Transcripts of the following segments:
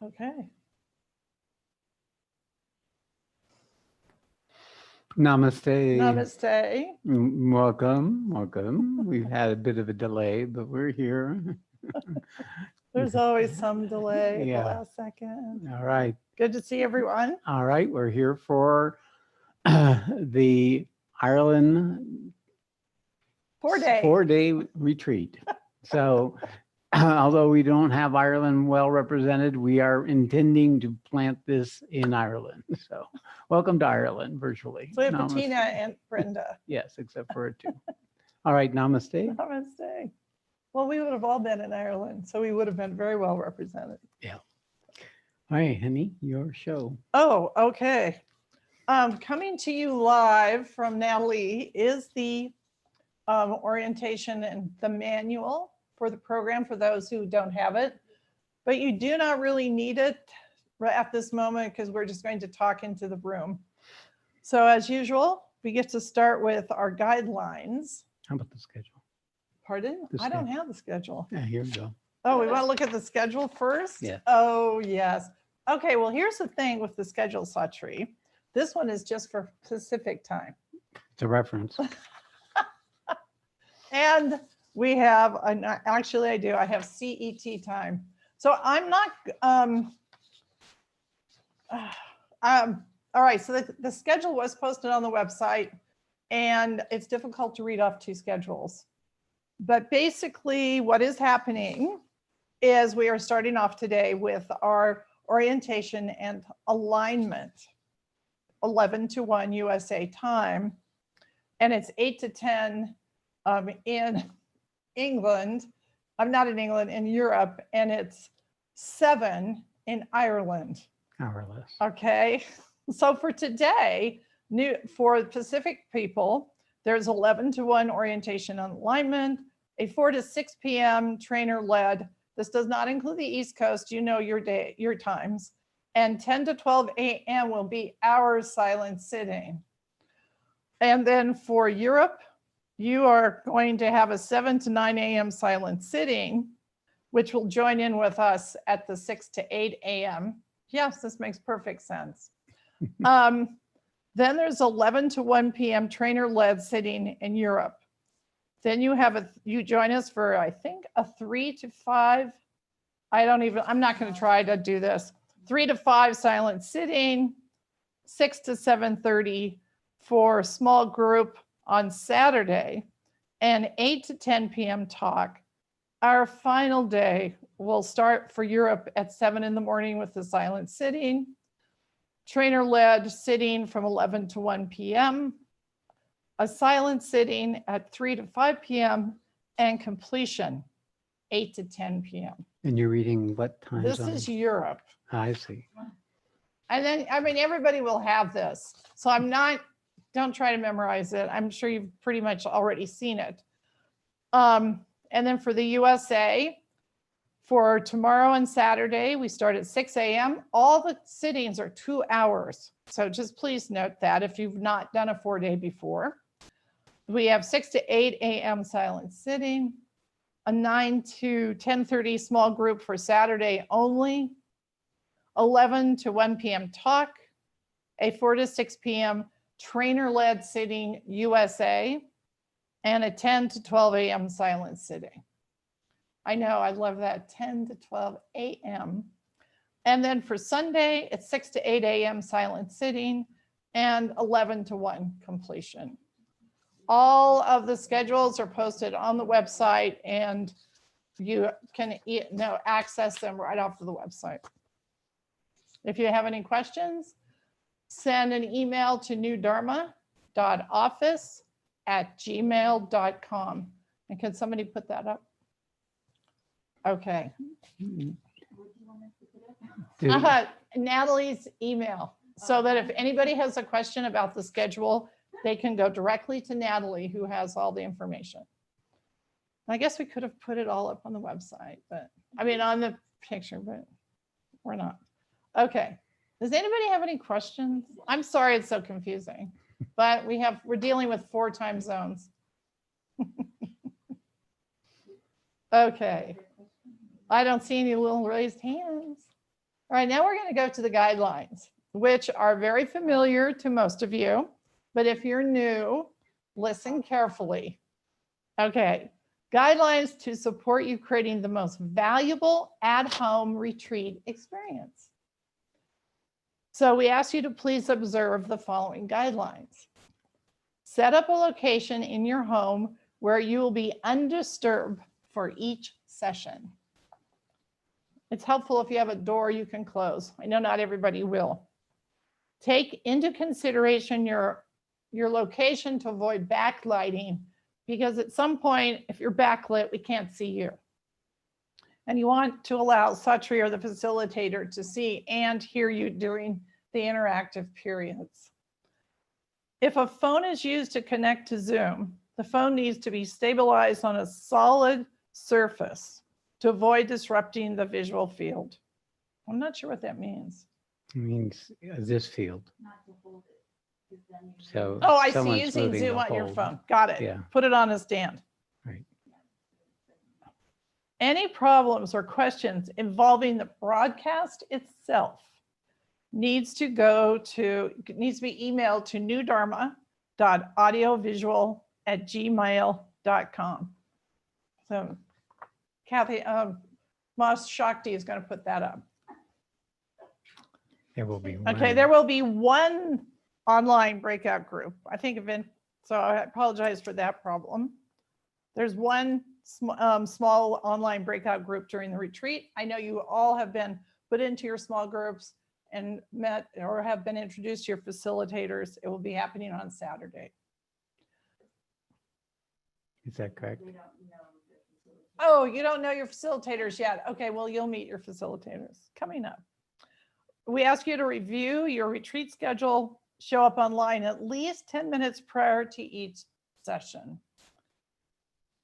Okay. Namaste. Namaste. Welcome. We've had a bit of a delay, but we're here. There's always some delay at Yeah. the last second. All right. Good to see everyone. All right. We're here for the Ireland 4-day. 4-day retreat. So although we don't have Ireland well represented, we are intending to plant this in Ireland. So welcome to Ireland virtually. So we have Namaste. Bettina and Brenda. Yes, except for it too. All right. Namaste. Namaste. Well, we would have all been in Ireland, so we would have been very well represented. Yeah. All right, honey, your show. Oh, okay. Coming to you live from Natalie is the orientation and the manual for the program for those who don't have it, but you do not really need it right at this moment because we're just going to talk into the room. So as usual, we get to start with our guidelines. How about the schedule? Pardon? The I don't have the schedule. Yeah, here we go. Oh, we want to look at the schedule first? Yeah. Oh, yes. Okay, well, here's the thing with the schedule, Shree. This one is just for Pacific time. It's a reference. And we have, actually I do, I have CET time. So I'm not, all right, so the schedule was posted on the website and it's difficult to read off two schedules. But basically what is happening is we are starting off today with our orientation and alignment, 11 to 1 USA time. And it's 8 to 10 in England. I'm not in England, in Europe, and it's 7 in Ireland. More or less. Okay, so for today, for Pacific people, there's 11 to 1 orientation and alignment, a 4 to 6 p.m. trainer led. This does not include the East Coast, you know your day, your times. And 10 to 12 a.m. will be our silent sitting. And then for Europe, you are going to have a 7 to 9 a.m. silent sitting, which will join in with us at the 6 to 8 a.m. Yes, this makes perfect sense. Then there's 11 to 1 p.m. trainer-led sitting in Europe. Then you join us for, I think, a 3 to 5. I'm not going to try to do this. 3 to 5 silent sitting, 6 to 7:30 for small group on Saturday, and 8 to 10 p.m. talk. Our final day will start for Europe at 7 in the morning with the silent sitting, trainer-led sitting from 11 to 1 p.m., a silent sitting at 3 to 5 p.m., and completion 8 to 10 p.m. And you're reading what time This zone? is Europe. I see. And then, I mean, everybody will have this. So don't try to memorize it. I'm sure you've pretty much already seen it. And then for the USA, for tomorrow and Saturday, we start at 6 a.m. All the sittings are 2 hours. So just please note that if you've not done a 4-day before. We have 6 to 8 a.m. silent sitting, a 9 to 10:30 small group for Saturday only, 11 to 1 p.m. talk, a 4 to 6 p.m. trainer-led sitting USA, and a 10 to 12 a.m. silent sitting. I know, I love that, 10 to 12 a.m. And then for Sunday, it's 6 to 8 a.m. silent sitting and 11 to 1 completion. All of the schedules are posted on the website and you can access them right off of the website. If you have any questions, send an email to newdharma.office@gmail.com. And can somebody put that up? Okay. Natalie's email, so that if anybody has a question about the schedule, they can go directly to Natalie, who has all the information. I guess we could have put it all up on the website, but I mean on the picture, but we're not. Okay. Does anybody have any questions? I'm sorry it's so confusing, but we're dealing with 4 time zones. Okay. I don't see any little raised hands. All right, now we're going to go to the guidelines, which are very familiar to most of you. But if you're new, listen carefully. Okay, guidelines to support you creating the most valuable at-home retreat experience. So we ask you to please observe the following guidelines. Set up a location in your home where you will be undisturbed for each session. It's helpful if you have a door you can close. I know not everybody will. Take into consideration your location to avoid backlighting, because at some point, if you're backlit, we can't see you. And you want to allow Shree or the facilitator to see and hear you during the interactive periods. If a phone is used to connect to Zoom, the phone needs to be stabilized on a solid surface to avoid disrupting the visual field. I'm not sure what that means. It means this field. Not to hold it, 'cause then you- So Oh, I see, someone's using moving Zoom the on your whole- phone. Got it. Yeah. Put it on a stand. Right. Any problems or questions involving the broadcast itself needs to be emailed to newdharma.audiovisual@gmail.com. So Kathy, Moss Shakti is going to put that up. There will be Okay, one. there will be one online breakout group. I think so I apologize for that problem. There's one small online breakout group during the retreat. I know you all have been put into your small groups and met or have been introduced to your facilitators. It will be happening on Saturday. Is that correct? They don't know the facility. Oh, you don't know your facilitators yet. Okay, well, you'll meet your facilitators coming up. We ask you to review your retreat schedule, show up online at least 10 minutes prior to each session.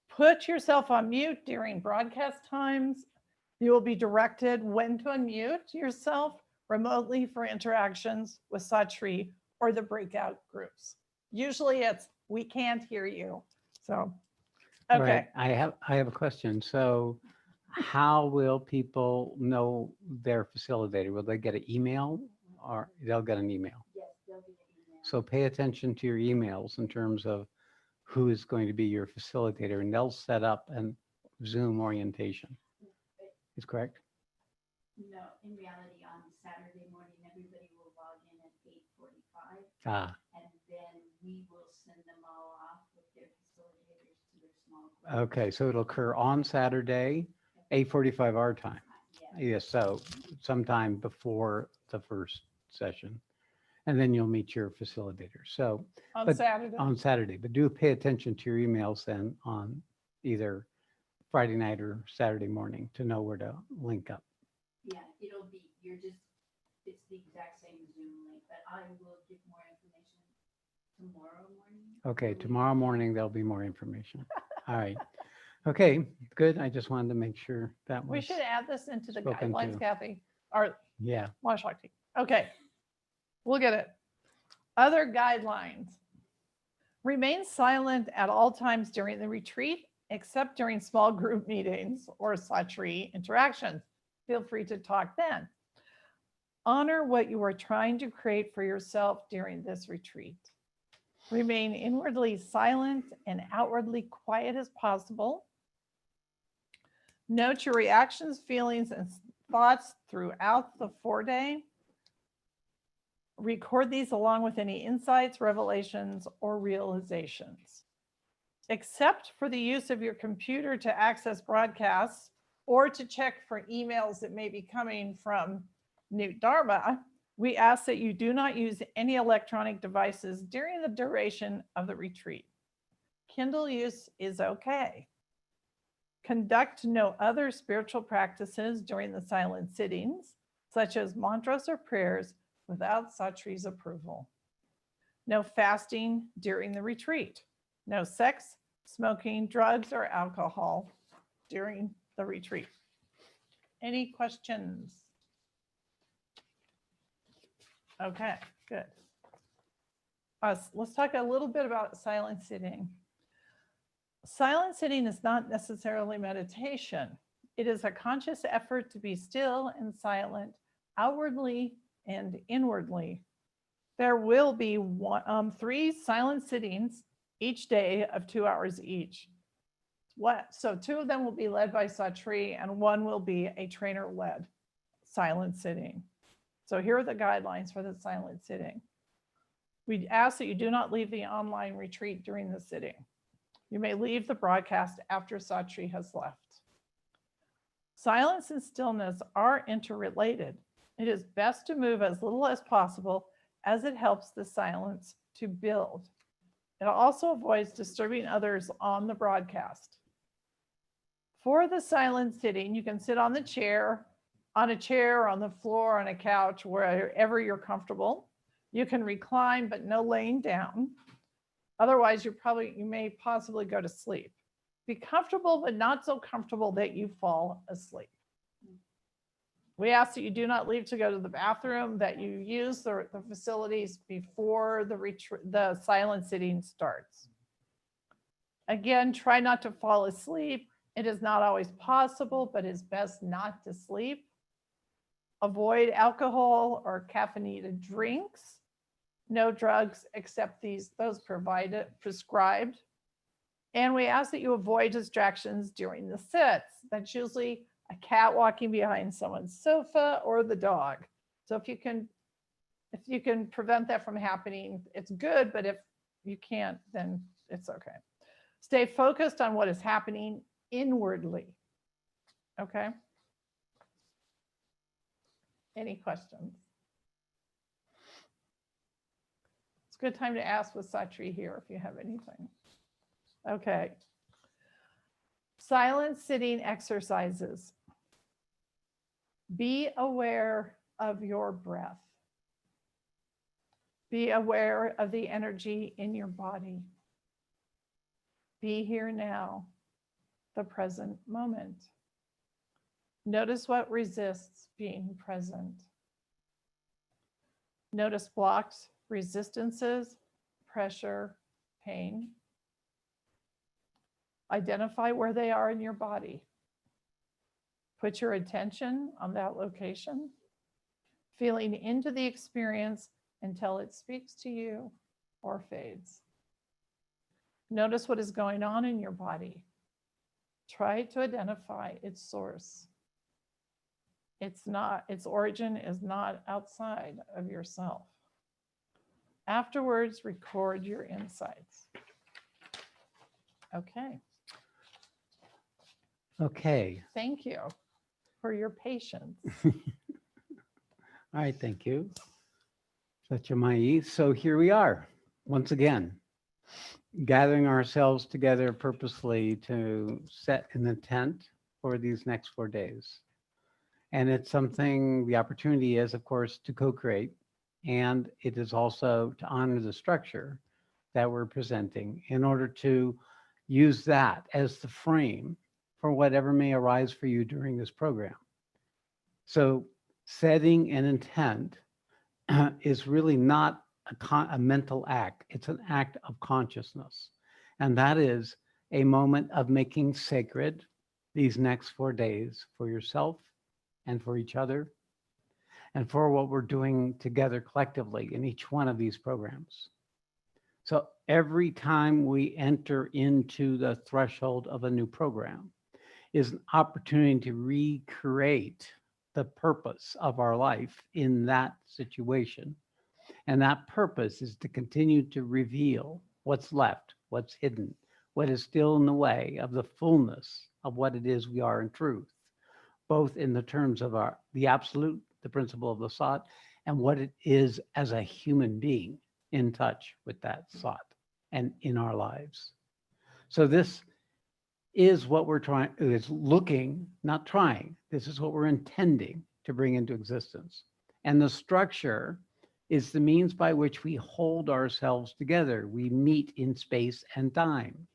Put yourself on mute during broadcast times. You will be directed when to unmute yourself remotely for interactions with Shree or the breakout groups. Usually it's, we can't hear you. So, All okay. right, I have a question. So how will people know their facilitator? Will they get an email or they'll get an email? Yes, they'll be an email. So pay attention to your emails in terms of who is going to be your facilitator, and they'll set up a Zoom orientation. Is correct? No, in reality, on Saturday morning, everybody will log in at 8:45, Ah, and then we will send them all off with their facilitators to their small groups. okay. So it'll occur on Saturday, 8:45 our time. Yeah. Yes, so sometime before the first session. And then you'll meet your facilitator. So On but Saturday. on Saturday, but do pay attention to your emails then on either Friday night or Saturday morning to know where to link up. Yeah, it's the exact same Zoom link, but I will give more information tomorrow morning. Okay, tomorrow morning, there'll be more information. All right. Okay, good. I just wanted to make sure that We was, should add this into the spoken guidelines, to. Kathy, or yeah. Shakti. Okay, we'll get it. Other guidelines. Remain silent at all times during the retreat, except during small group meetings or Shree interactions. Feel free to talk then. Honor what you are trying to create for yourself during this retreat. Remain inwardly silent and outwardly quiet as possible. Note your reactions, feelings, and thoughts throughout the 4-day. Record these along with any insights, revelations, or realizations. Except for the use of your computer to access broadcasts or to check for emails that may be coming from New Dharma, we ask that you do not use any electronic devices during the duration of the retreat. Kindle use is okay. Conduct no other spiritual practices during the silent sittings, such as mantras or prayers, without Satri's approval. No fasting during the retreat. No sex, smoking, drugs, or alcohol during the retreat. Any questions? Okay, good. Let's talk a little bit about silent sitting. Silent sitting is not necessarily meditation. It is a conscious effort to be still and silent outwardly and inwardly. There will be 3 silent sittings each day of 2 hours each. So 2 of them will be led by Shree and 1 will be a trainer-led silent sitting. So here are the guidelines for the silent sitting. We ask that you do not leave the online retreat during the sitting. You may leave the broadcast after Shree has left. Silence and stillness are interrelated. It is best to move as little as possible as it helps the silence to build. It also avoids disturbing others on the broadcast. For the silent sitting, you can sit on a chair, on the floor, on a couch, wherever you're comfortable. You can recline, but no laying down. Otherwise, you may possibly go to sleep. Be comfortable, but not so comfortable that you fall asleep. We ask that you do not leave to go to the bathroom, that you use the facilities before the silent sitting starts. Again, try not to fall asleep. It is not always possible, but it's best not to sleep. Avoid alcohol or caffeinated drinks. No drugs except those prescribed. And we ask that you avoid distractions during the sits. That's usually a cat walking behind someone's sofa or the dog. So if you can prevent that from happening, it's good, but if you can't, then it's okay. Stay focused on what is happening inwardly. Okay? Any questions? It's a good time to ask with Shree here if you have anything. Okay. Silent sitting exercises. Be aware of your breath. Be aware of the energy in your body. Be here now, the present moment. Notice what resists being present. Notice blocks, resistances, pressure, pain. Identify where they are in your body. Put your attention on that location, feeling into the experience until it speaks to you or fades. Notice what is going on in your body. Try to identify its source. Its origin is not outside of yourself. Afterwards, record your insights. Okay. Okay. Thank you for your patience. All right, thank you. Satsangs. So here we are, once again, gathering ourselves together purposely to set an intent for these next 4 days. And it's something, the opportunity is, of course, to co-create, and it is also to honor the structure that we're presenting in order to use that as the frame for whatever may arise for you during this program. So setting an intent is really not a mental act. It's an act of consciousness. And that is a moment of making sacred these next 4 days for yourself and for each other and for what we're doing together collectively in each one of these programs. So every time we enter into the threshold of a new program is an opportunity to recreate the purpose of our life in that situation. And that purpose is to continue to reveal what's left, what's hidden, what is still in the way of the fullness of what it is we are in truth, both in the terms of the absolute, the principle of the Sat, and what it is as a human being in touch with that Sat and in our lives. So this is what we're trying, it's looking, not trying. This is what we're intending to bring into existence. And the structure is the means by which we hold ourselves together. We meet in space and time.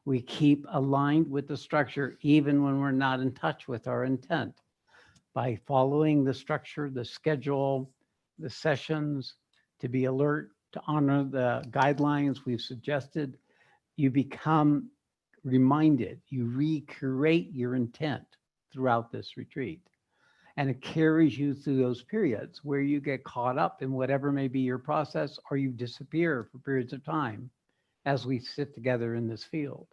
We keep aligned with the structure even when we're not in touch with our intent. By following the structure, the schedule, the sessions, to be alert, to honor the guidelines we've suggested, you become reminded, you recreate your intent throughout this retreat. And it carries you through those periods where you get caught up in whatever may be your process, or you disappear for periods of time as we sit together in this field.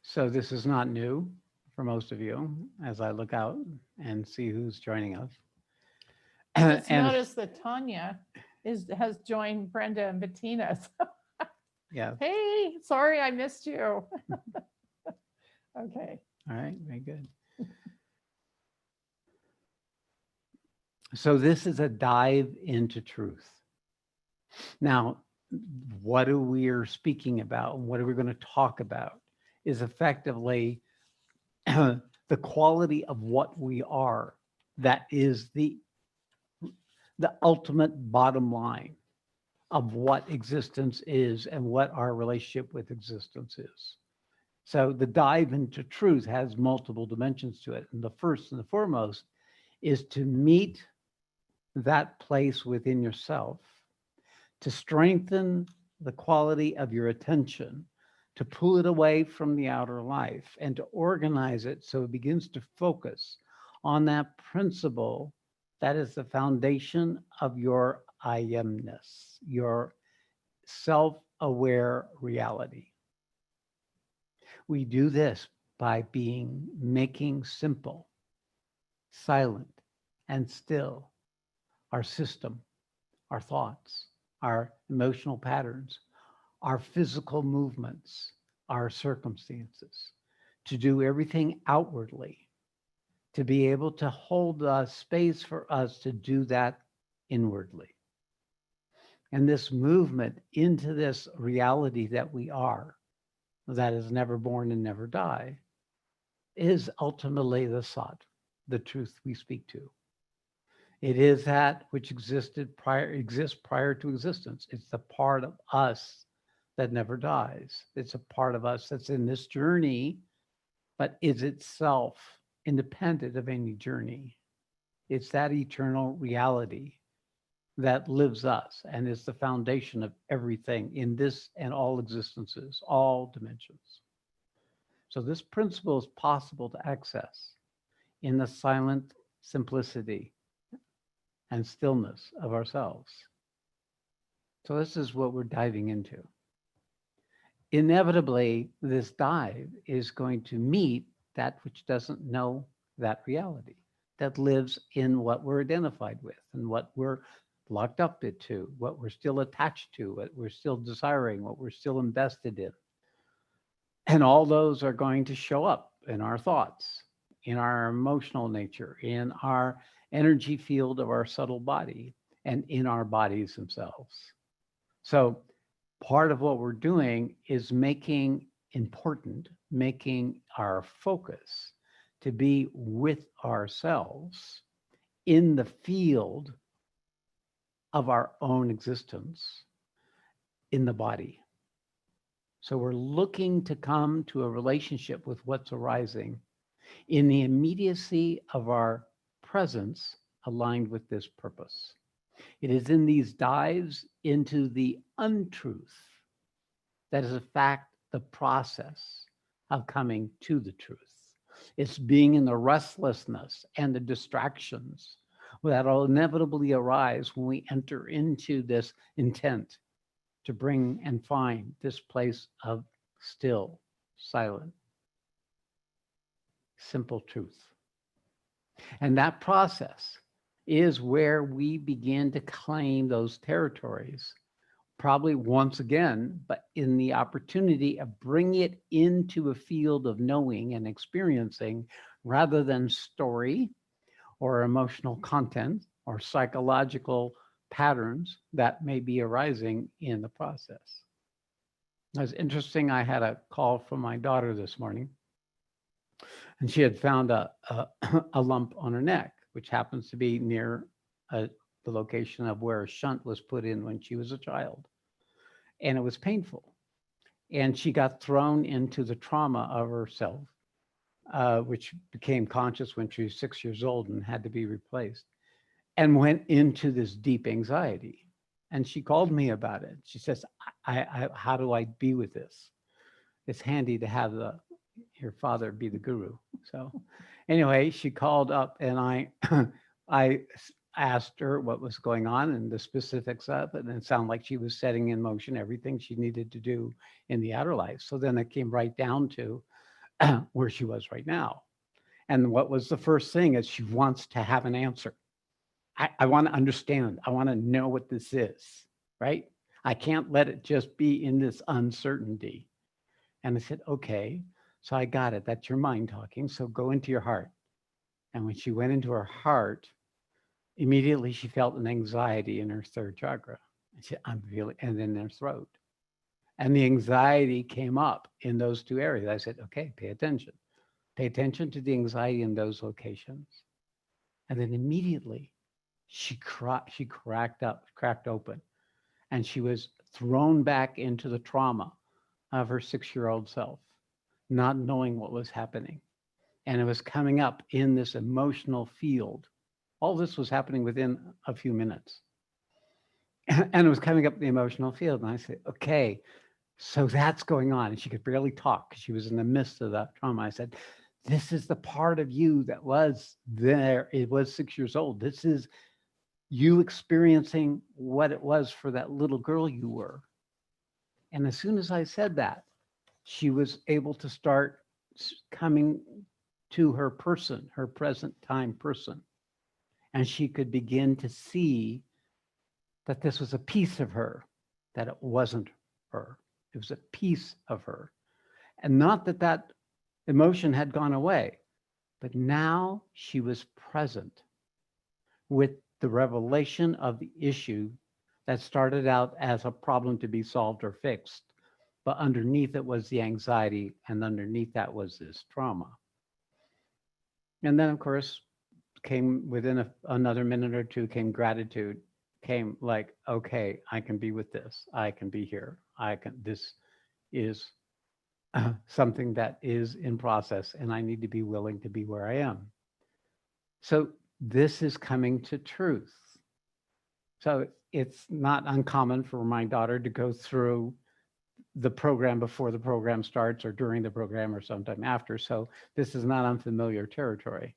So this is not new for most of you as I look out and see who's joining us. I just And noticed that Tanya has joined Brenda and Bettina. yeah, Hey, sorry I missed you. Okay. all right, very good. So this is a dive into truth. Now, what are we speaking about? What are we going to talk about is effectively the quality of what we are. That is the ultimate bottom line of what existence is and what our relationship with existence is. So the dive into truth has multiple dimensions to it. And the first and the foremost is to meet that place within yourself, to strengthen the quality of your attention, to pull it away from the outer life and to organize it so it begins to focus on that principle that is the foundation of your I amness, your self-aware reality. We do this by making simple, silent, and still our system, our thoughts, our emotional patterns, our physical movements, our circumstances, to do everything outwardly, to be able to hold a space for us to do that inwardly. And this movement into this reality that we are, that is never born and never die, is ultimately the Sat, the truth we speak to. It is that which exists prior to existence. It's the part of us that never dies. It's a part of us that's in this journey, but is itself independent of any journey. It's that eternal reality that lives us and is the foundation of everything in this and all existences, all dimensions. So this principle is possible to access in the silent simplicity and stillness of ourselves. So this is what we're diving into. Inevitably, this dive is going to meet that which doesn't know that reality, that lives in what we're identified with and what we're locked up into, what we're still attached to, what we're still desiring, what we're still invested in. And all those are going to show up in our thoughts, in our emotional nature, in our energy field of our subtle body, and in our bodies themselves. So part of what we're doing is making our focus to be with ourselves in the field of our own existence in the body. So we're looking to come to a relationship with what's arising in the immediacy of our presence aligned with this purpose. It is in these dives into the untruth that is, in fact, the process of coming to the truth. It's being in the restlessness and the distractions that will inevitably arise when we enter into this intent to bring and find this place of still, silent, simple truth. And that process is where we begin to claim those territories, probably once again, but in the opportunity of bringing it into a field of knowing and experiencing rather than story or emotional content or psychological patterns that may be arising in the process. It was interesting. I had a call from my daughter this morning, and she had found a lump on her neck, which happens to be near the location of where a shunt was put in when she was a child. And it was painful. And she got thrown into the trauma of herself, which became conscious when she was 6 years old and had to be replaced, and went into this deep anxiety. And she called me about it. She says, how do I be with this? It's handy to have your father be the guru. So anyway, she called up and I asked her what was going on and the specifics of it. And it sounded like she was setting in motion everything she needed to do in the outer life. So then it came right down to where she was right now. And what was the first thing is she wants to have an answer. I want to understand. I want to know what this is, right? I can't let it just be in this uncertainty. And I said, okay, so I got it. That's your mind talking. So go into your heart. And when she went into her heart, immediately she felt an anxiety in her third chakra. And she, I'm feeling, and in her throat. And the anxiety came up in those two areas. I said, okay, pay attention. Pay attention to the anxiety in those locations. And then immediately she cracked open, and she was thrown back into the trauma of her 6-year-old self, not knowing what was happening. And it was coming up in this emotional field. All this was happening within a few minutes. And it was coming up in the emotional field. And I said, okay, so that's going on. And she could barely talk because she was in the midst of that trauma. I said, this is the part of you that was there. It was 6 years old. This is you experiencing what it was for that little girl you were. And as soon as I said that, she was able to start coming to her person, her present time person. And she could begin to see that this was a piece of her, that it wasn't her. It was a piece of her. And not that that emotion had gone away, but now she was present with the revelation of the issue that started out as a problem to be solved or fixed. But underneath it was the anxiety, and underneath that was this trauma. And then, of course, came within another minute or two, came gratitude, came like, okay, I can be with this. I can be here. This is something that is in process, and I need to be willing to be where I am. So this is coming to truth. So it's not uncommon for my daughter to go through the program before the program starts or during the program or sometime after. So this is not unfamiliar territory.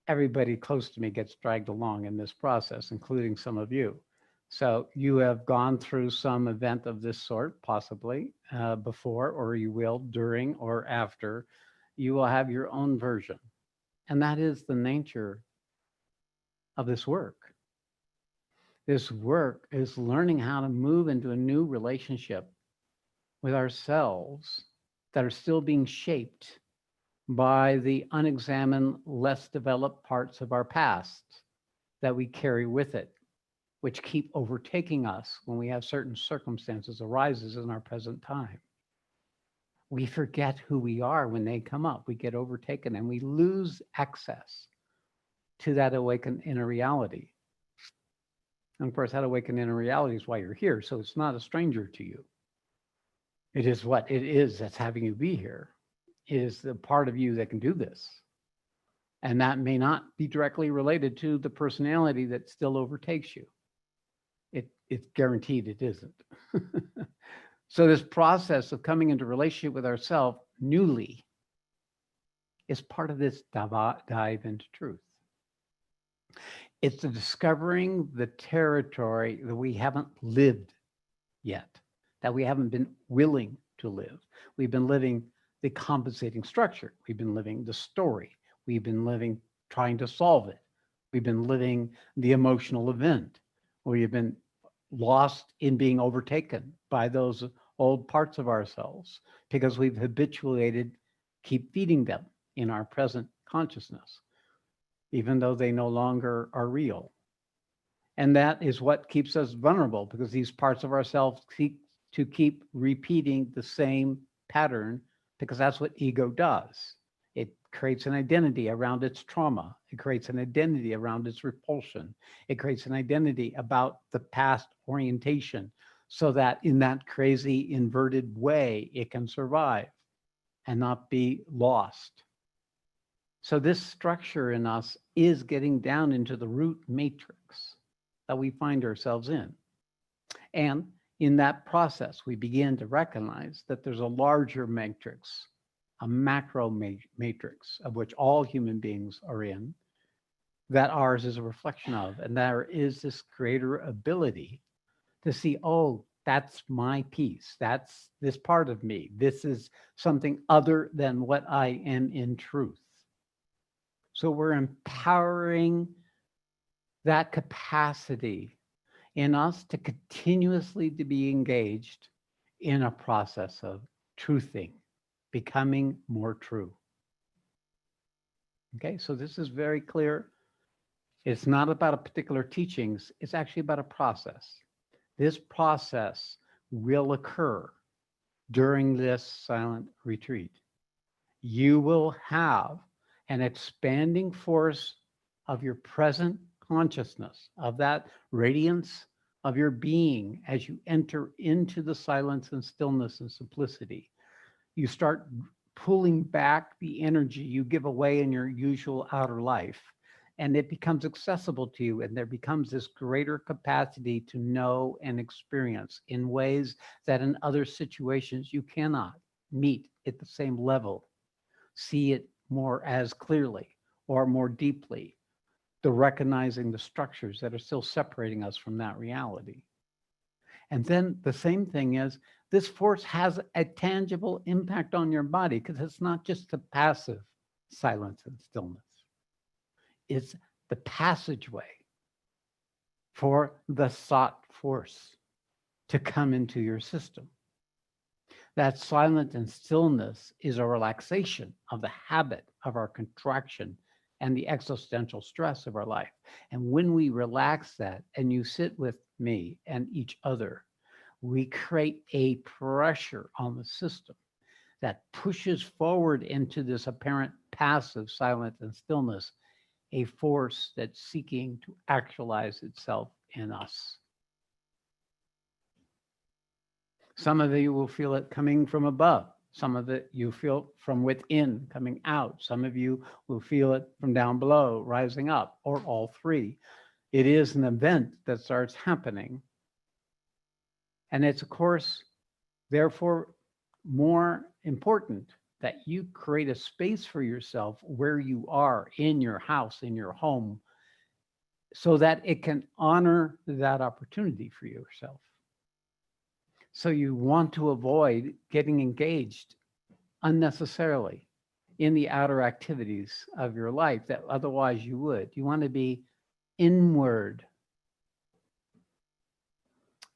Everybody close to me gets dragged along in this process, including some of you. So you have gone through some event of this sort, possibly before, or you will during or after. You will have your own version. And that is the nature of this work. This work is learning how to move into a new relationship with ourselves that are still being shaped by the unexamined, less developed parts of our past that we carry with it, which keep overtaking us when we have certain circumstances arises in our present time. We forget who we are when they come up. We get overtaken and we lose access to that awakened inner reality. And of course, that awakened inner reality is why you're here. So it's not a stranger to you. It is what it is that's having you be here. It is the part of you that can do this. And that may not be directly related to the personality that still overtakes you. It's guaranteed it isn't. So this process of coming into relationship with ourselves newly is part of this dive into truth. It's the discovering the territory that we haven't lived yet, that we haven't been willing to live. We've been living the compensating structure. We've been living the story. We've been living trying to solve it. We've been living the emotional event. We've been lost in being overtaken by those old parts of ourselves because we've habituated, keep feeding them in our present consciousness, even though they no longer are real. And that is what keeps us vulnerable, because these parts of ourselves seek to keep repeating the same pattern, because that's what ego does. It creates an identity around its trauma. It creates an identity around its repulsion. It creates an identity about the past orientation, so that in that crazy inverted way, it can survive and not be lost. So this structure in us is getting down into the root matrix that we find ourselves in. And in that process, we begin to recognize that there's a larger matrix, a macro matrix of which all human beings are in, that ours is a reflection of. And there is this greater ability to see, oh, that's my piece. That's this part of me. This is something other than what I am in truth. So we're empowering that capacity in us to continuously to be engaged in a process of truthing, becoming more true. Okay, so this is very clear. It's not about a particular teachings, it's actually about a process. This process will occur during this silent retreat. You will have an expanding force of your present consciousness, of that radiance of your being as you enter into the silence and stillness and simplicity. You start pulling back the energy you give away in your usual outer life, and it becomes accessible to you, and there becomes this greater capacity to know and experience in ways that in other situations you cannot meet at the same level, see it more as clearly or more deeply, the recognizing the structures that are still separating us from that reality. And then the same thing is, this force has a tangible impact on your body, because it's not just the passive silence and stillness. It's the passageway for the sought force to come into your system. That silence and stillness is a relaxation of the habit of our contraction and the existential stress of our life. And when we relax that, and you sit with me and each other, we create a pressure on the system that pushes forward into this apparent passive silence and stillness, a force that's seeking to actualize itself in us. Some of you will feel it coming from above. Some of it you feel from within, coming out. Some of you will feel it from down below, rising up, or all three. It is an event that starts happening. And it's, of course, therefore, more important that you create a space for yourself where you are, in your house, in your home, so that it can honor that opportunity for yourself. So you want to avoid getting engaged unnecessarily in the outer activities of your life that otherwise you would. You want to be inward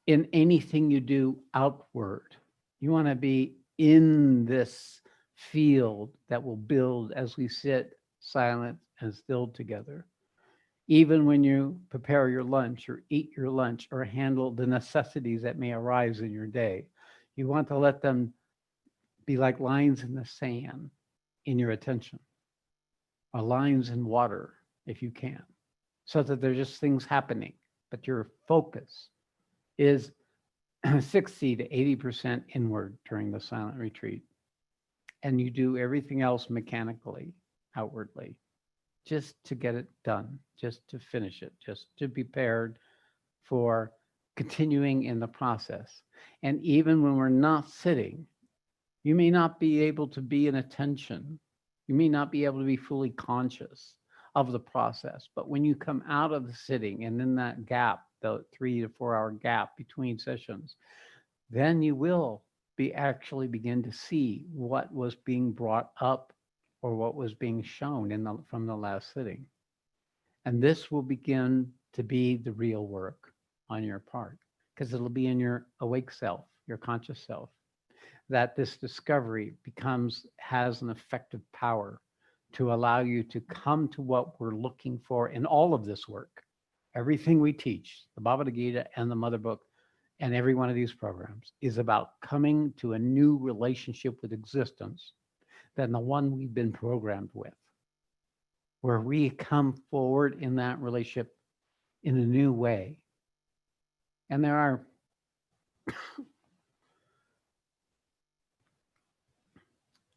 in anything you do outward. You want to be in this field that will build as we sit silent and still together. Even when you prepare your lunch or eat your lunch or handle the necessities that may arise in your day, you want to let them be like lines in the sand in your attention, or lines in water if you can, so that they're just things happening, but your focus is 60 to 80% inward during the silent retreat. And you do everything else mechanically, outwardly, just to get it done, just to finish it, just to be prepared for continuing in the process. And even when we're not sitting, you may not be able to be in attention. You may not be able to be fully conscious of the process. But when you come out of the sitting and in that gap, the 3 to 4 hour gap between sessions, then you will actually begin to see what was being brought up or what was being shown from the last sitting. And this will begin to be the real work on your part, because it'll be in your awake self, your conscious self, that this discovery has an effective power to allow you to come to what we're looking for in all of this work. Everything we teach, the Bhagavad Gita and the Mother Book, and every one of these programs is about coming to a new relationship with existence than the one we've been programmed with, where we come forward in that relationship in a new way. And there are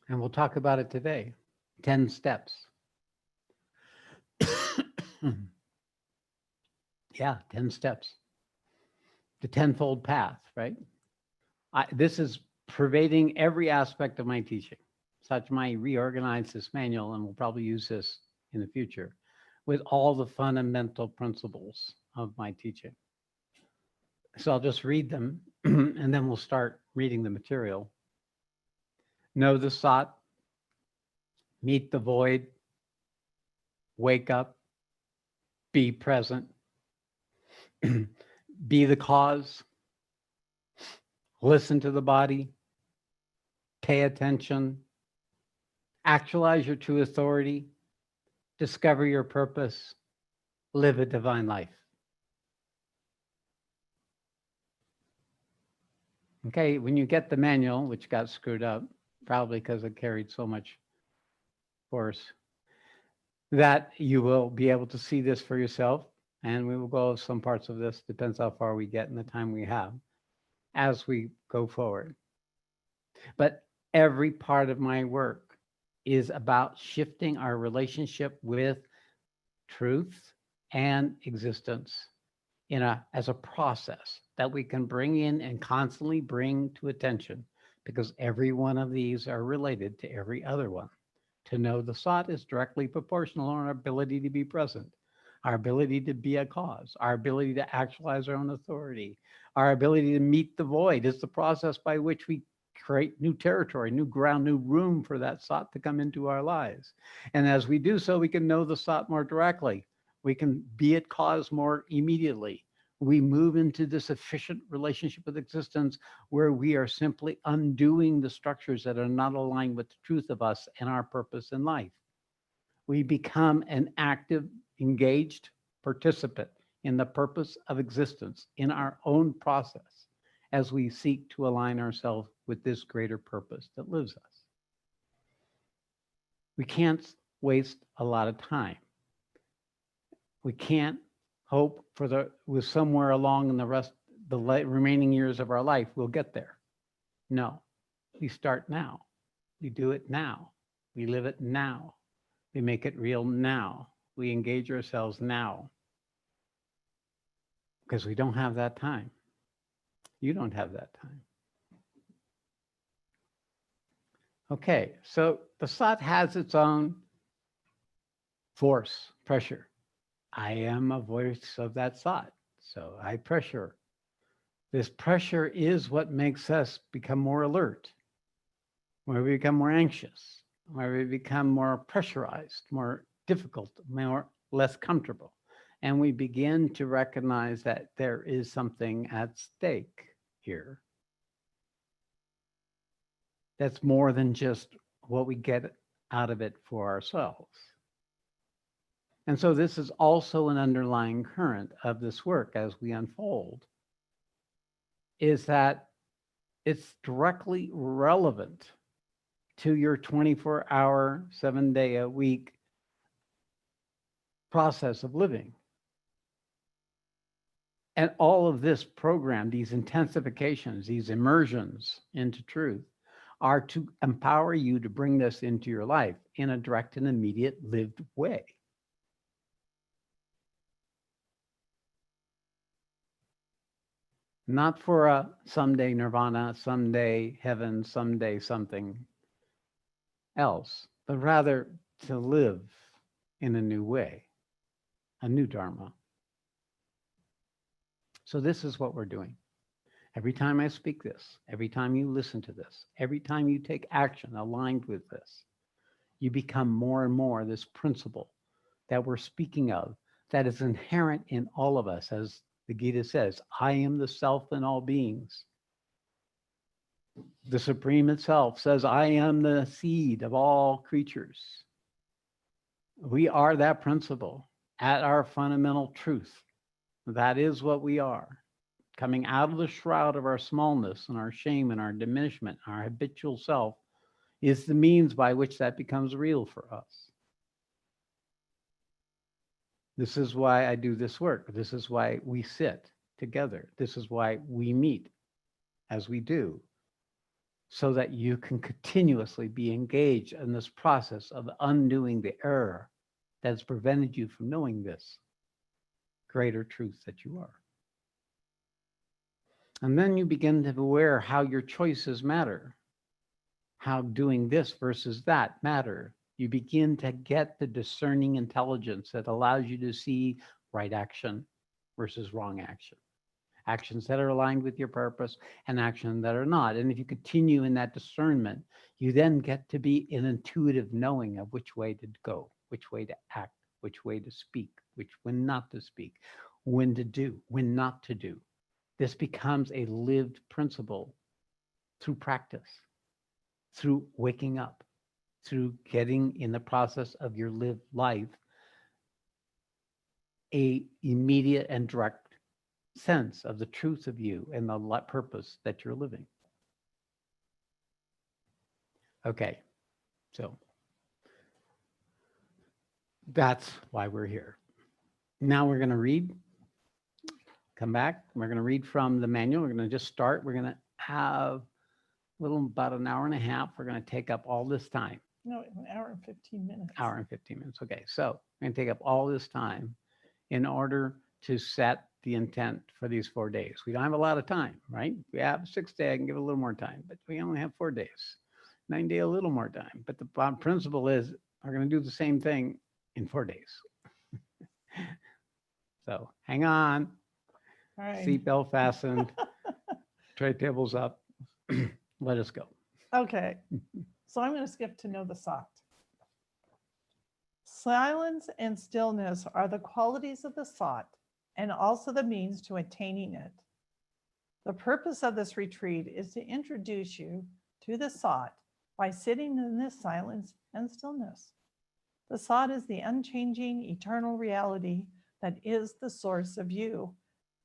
and we'll talk about it today, 10 steps. Yeah, 10 steps the tenfold path, right? This is pervading every aspect of my teaching. Such my reorganize this manual, and we'll probably use this in the future, with all the fundamental principles of my teaching. So I'll just read them, and then we'll start reading the material. Know the Sat, meet the void, wake up, be present, be the cause, listen to the body, pay attention, actualize your true authority, discover your purpose, live a divine life. Okay, when you get the manual, which got screwed up, probably because it carried so much force, that you will be able to see this for yourself. And we will go over some parts of this, depends how far we get in the time we have, as we go forward. But every part of my work is about shifting our relationship with truth and existence as a process that we can bring in and constantly bring to attention, because every one of these are related to every other one. To know the Sat is directly proportional to our ability to be present, our ability to be a cause, our ability to actualize our own authority, our ability to meet the void is the process by which we create new territory, new ground, new room for that Sat to come into our lives. And as we do so, we can know the Sat more directly. We can be at cause more immediately. We move into this efficient relationship with existence where we are simply undoing the structures that are not aligned with the truth of us and our purpose in life. We become an active, engaged participant in the purpose of existence in our own process as we seek to align ourselves with this greater purpose that lives us. We can't waste a lot of time. We can't hope with somewhere along in the remaining years of our life, we'll get there. No, we start now. We do it now. We live it now. We make it real now. We engage ourselves now. Because we don't have that time. You don't have that time. Okay, so the Sat has its own force, pressure. I am a voice of that Sat, so I pressure. This pressure is what makes us become more alert, where we become more anxious, where we become more pressurized, more difficult, less comfortable. And we begin to recognize that there is something at stake here that's more than just what we get out of it for ourselves. And so this is also an underlying current of this work as we unfold, is that it's directly relevant to your 24-hour, 7-day-a-week process of living. And all of this program, these intensifications, these immersions into truth, are to empower you to bring this into your life in a direct and immediate lived way. Not for a someday nirvana, someday heaven, someday something else, but rather to live in a new way, a new Dharma. So this is what we're doing. Every time I speak this, every time you listen to this, every time you take action aligned with this, you become more and more this principle that we're speaking of that is inherent in all of us. As the Gita says, I am the self in all beings. The Supreme itself says, I am the seed of all creatures. We are that principle at our fundamental truth. That is what we are. Coming out of the shroud of our smallness and our shame and our diminishment, our habitual self, is the means by which that becomes real for us. This is why I do this work. This is why we sit together. This is why we meet as we do, so that you can continuously be engaged in this process of undoing the error that has prevented you from knowing this greater truth that you are. And then you begin to be aware how your choices matter, how doing this versus that matter. You begin to get the discerning intelligence that allows you to see right action versus wrong action, actions that are aligned with your purpose and actions that are not. And if you continue in that discernment, you then get to be an intuitive knowing of which way to go, which way to act, which way to speak, when not to speak, when to do, when not to do. This becomes a lived principle through practice, through waking up, through getting in the process of your lived life a immediate and direct sense of the truth of you and the purpose that you're living. Okay, so that's why we're here. Now we're going to read, come back, we're going to read from the manual. We're going to just start. We're going to have about an hour and a half. We're going to take up all this time. No, an hour and 15 minutes. Hour and 15 minutes. Okay, so I'm going to take up all this time in order to set the intent for these 4 days. We don't have a lot of time, right? If we have 6 days, I can give a little more time, but we only have 4 days. 9 days, a little more time. But the principle is we're going to do the same thing in 4 days. So hang on, All right. seatbelt fastened, tray tables up. Let us go. Okay. So I'm going to skip to know the Sat. Silence and stillness are the qualities of the Sat and also the means to attaining it. The purpose of this retreat is to introduce you to the Sat by sitting in this silence and stillness. The Sat is the unchanging, eternal reality that is the source of you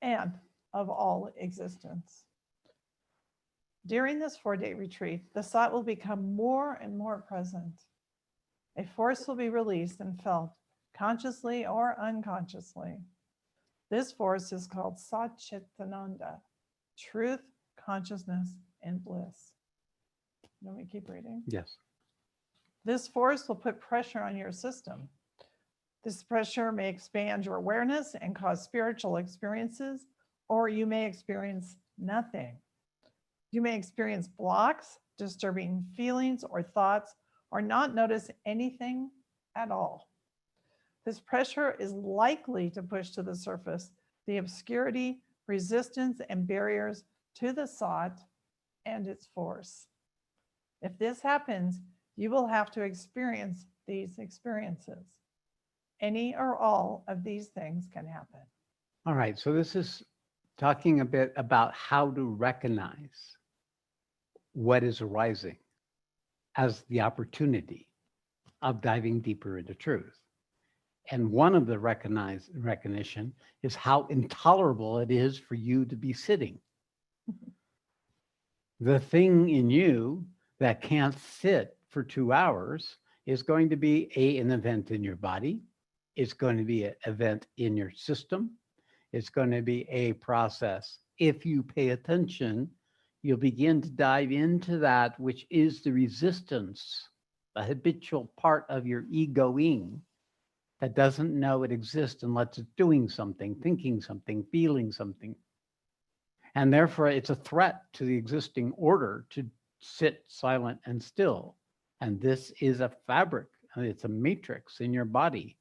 and of all existence. During this 4-day retreat, the Sat will become more and more present. A force will be released and felt, consciously or unconsciously. This force is called Satchitananda, truth, consciousness, and bliss. You want me to keep reading? Yes. This force will put pressure on your system. This pressure may expand your awareness and cause spiritual experiences, or you may experience nothing. You may experience blocks, disturbing feelings or thoughts, or not notice anything at all. This pressure is likely to push to the surface the obscurity, resistance, and barriers to the Sat and its force. If this happens, you will have to experience these experiences. Any or all of these things can happen. All right, so this is talking a bit about how to recognize what is arising as the opportunity of diving deeper into truth. And one of the recognition is how intolerable it is for you to be sitting. The thing in you that can't sit for 2 hours is going to be an event in your body. It's going to be an event in your system. It's going to be a process. If you pay attention, you'll begin to dive into that which is the resistance, the habitual part of your egoing that doesn't know it exists unless it's doing something, thinking something, feeling something. And therefore, it's a threat to the existing order to sit silent and still. And this is a fabric, it's a matrix in your body.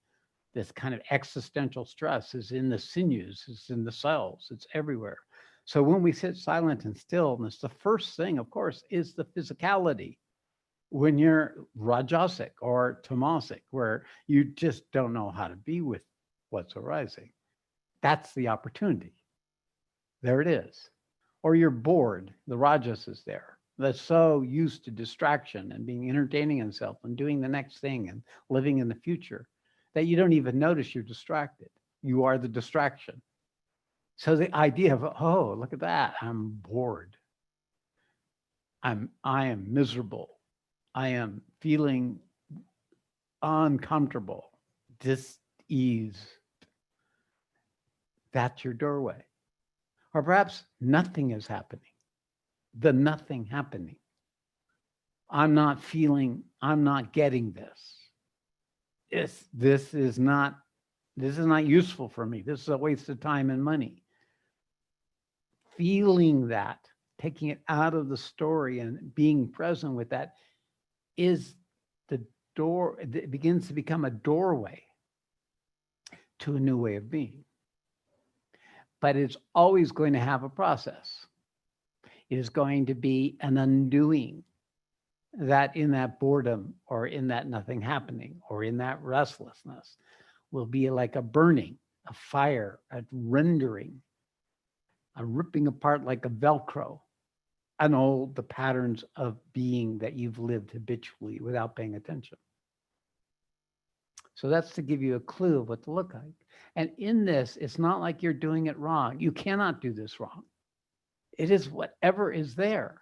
This kind of existential stress is in the sinews, it's in the cells, it's everywhere. So when we sit silent and stillness, the first thing, of course, is the physicality. When you're rajasic or tamasic, where you just don't know how to be with what's arising, that's the opportunity. There it is. Or you're bored, the rajas is there. That's so used to distraction and being entertaining himself and doing the next thing and living in the future that you don't even notice you're distracted. You are the distraction. So the idea of, oh, look at that, I'm bored. I am miserable. I am feeling uncomfortable, dis-ease. That's your doorway. Or perhaps nothing is happening. The nothing happening. I'm not getting this. This is not useful for me. This is a waste of time and money. feeling that, taking it out of the story and being present with that is the door. It begins to become a doorway to a new way of being. But it's always going to have a process. It is going to be an undoing that in that boredom or in that nothing happening or in that restlessness will be like a burning, a fire, a rendering, a ripping apart like a Velcro and all the patterns of being that you've lived habitually without paying attention. So that's to give you a clue of what to look like. And in this, it's not like you're doing it wrong. You cannot do this wrong. It is whatever is there.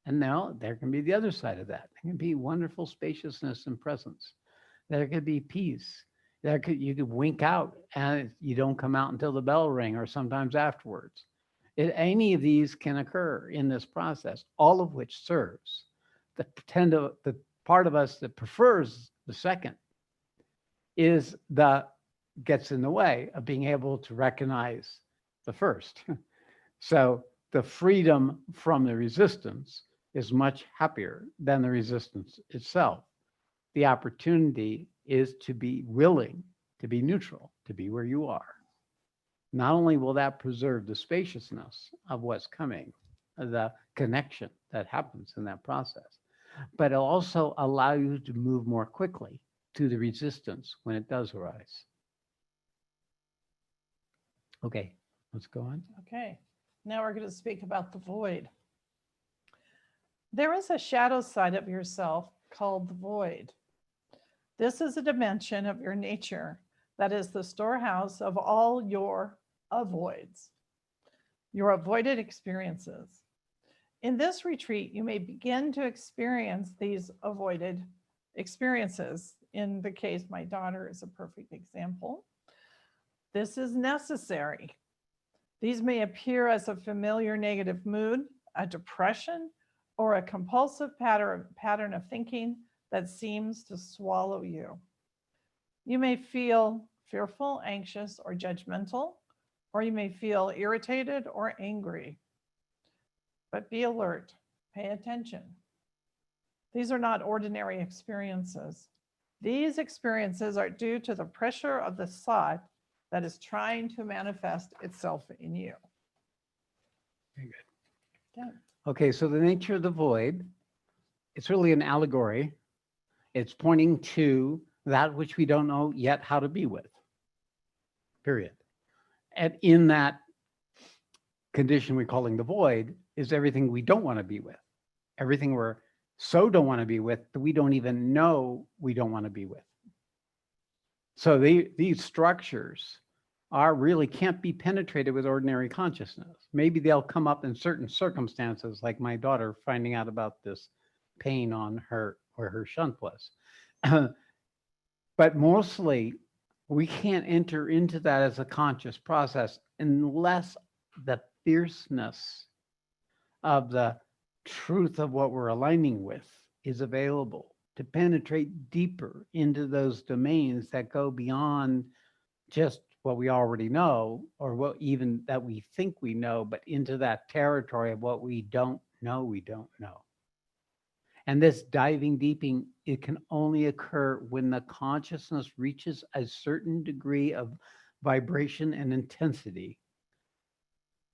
And now there can be the other side of that. There can be wonderful spaciousness and presence. There could be peace. You could wink out and you don't come out until the bell ring or sometimes afterwards. Any of these can occur in this process, all of which serves the part of us that prefers the second is gets in the way of being able to recognize the first. So the freedom from the resistance is much happier than the resistance itself. The opportunity is to be willing to be neutral, to be where you are. Not only will that preserve the spaciousness of what's coming, the connection that happens in that process, but it'll also allow you to move more quickly to the resistance when it does arise. Okay, let's go on. Okay, now we're going to speak about the void. There is a shadow side of yourself called the void. This is a dimension of your nature that is the storehouse of all your avoids, your avoided experiences. In this retreat, you may begin to experience these avoided experiences. In the case, my daughter is a perfect example. This is necessary. These may appear as a familiar negative mood, a depression, or a compulsive pattern of thinking that seems to swallow you. You may feel fearful, anxious, or judgmental, or you may feel irritated or angry. But be alert, pay attention. These are not ordinary experiences. These experiences are due to the pressure of the thought that is trying to manifest itself in you. Very good. Okay. Okay, so the nature of the void, it's really an allegory. It's pointing to that which we don't know yet how to be with, period. And in that condition we're calling the void is everything we don't want to be with, everything we're so don't want to be with that we don't even know we don't want to be with. So these structures are really can't be penetrated with ordinary consciousness. Maybe they'll come up in certain circumstances, like my daughter finding out about this pain on her where her shunt was. But mostly we can't enter into that as a conscious process unless the fierceness of the truth of what we're aligning with is available to penetrate deeper into those domains that go beyond just what we already know or what even that we think we know, but into that territory of what we don't know we don't know. And this diving deeping, it can only occur when the consciousness reaches a certain degree of vibration and intensity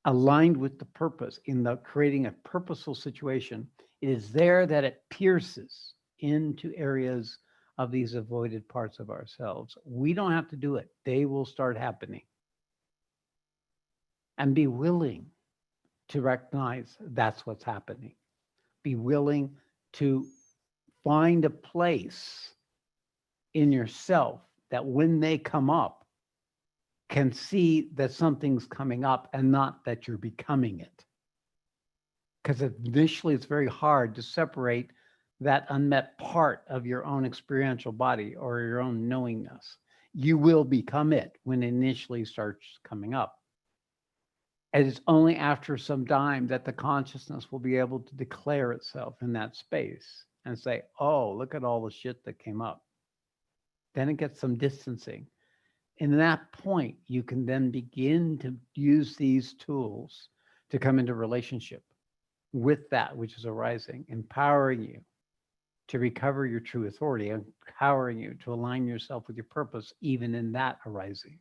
aligned with the purpose in the creating a purposeful situation. It is there that it pierces into areas of these avoided parts of ourselves. We don't have to do it. They will start happening. And be willing to recognize that's what's happening. Be willing to find a place in yourself that when they come up, can see that something's coming up and not that you're becoming it. Because initially it's very hard to separate that unmet part of your own experiential body or your own knowingness. You will become it when it initially starts coming up. And it's only after some time that the consciousness will be able to declare itself in that space and say, oh, look at all the shit that came up. Then it gets some distancing. In that point, you can then begin to use these tools to come into relationship with that which is arising, empowering you to recover your true authority, empowering you to align yourself with your purpose, even in that arising.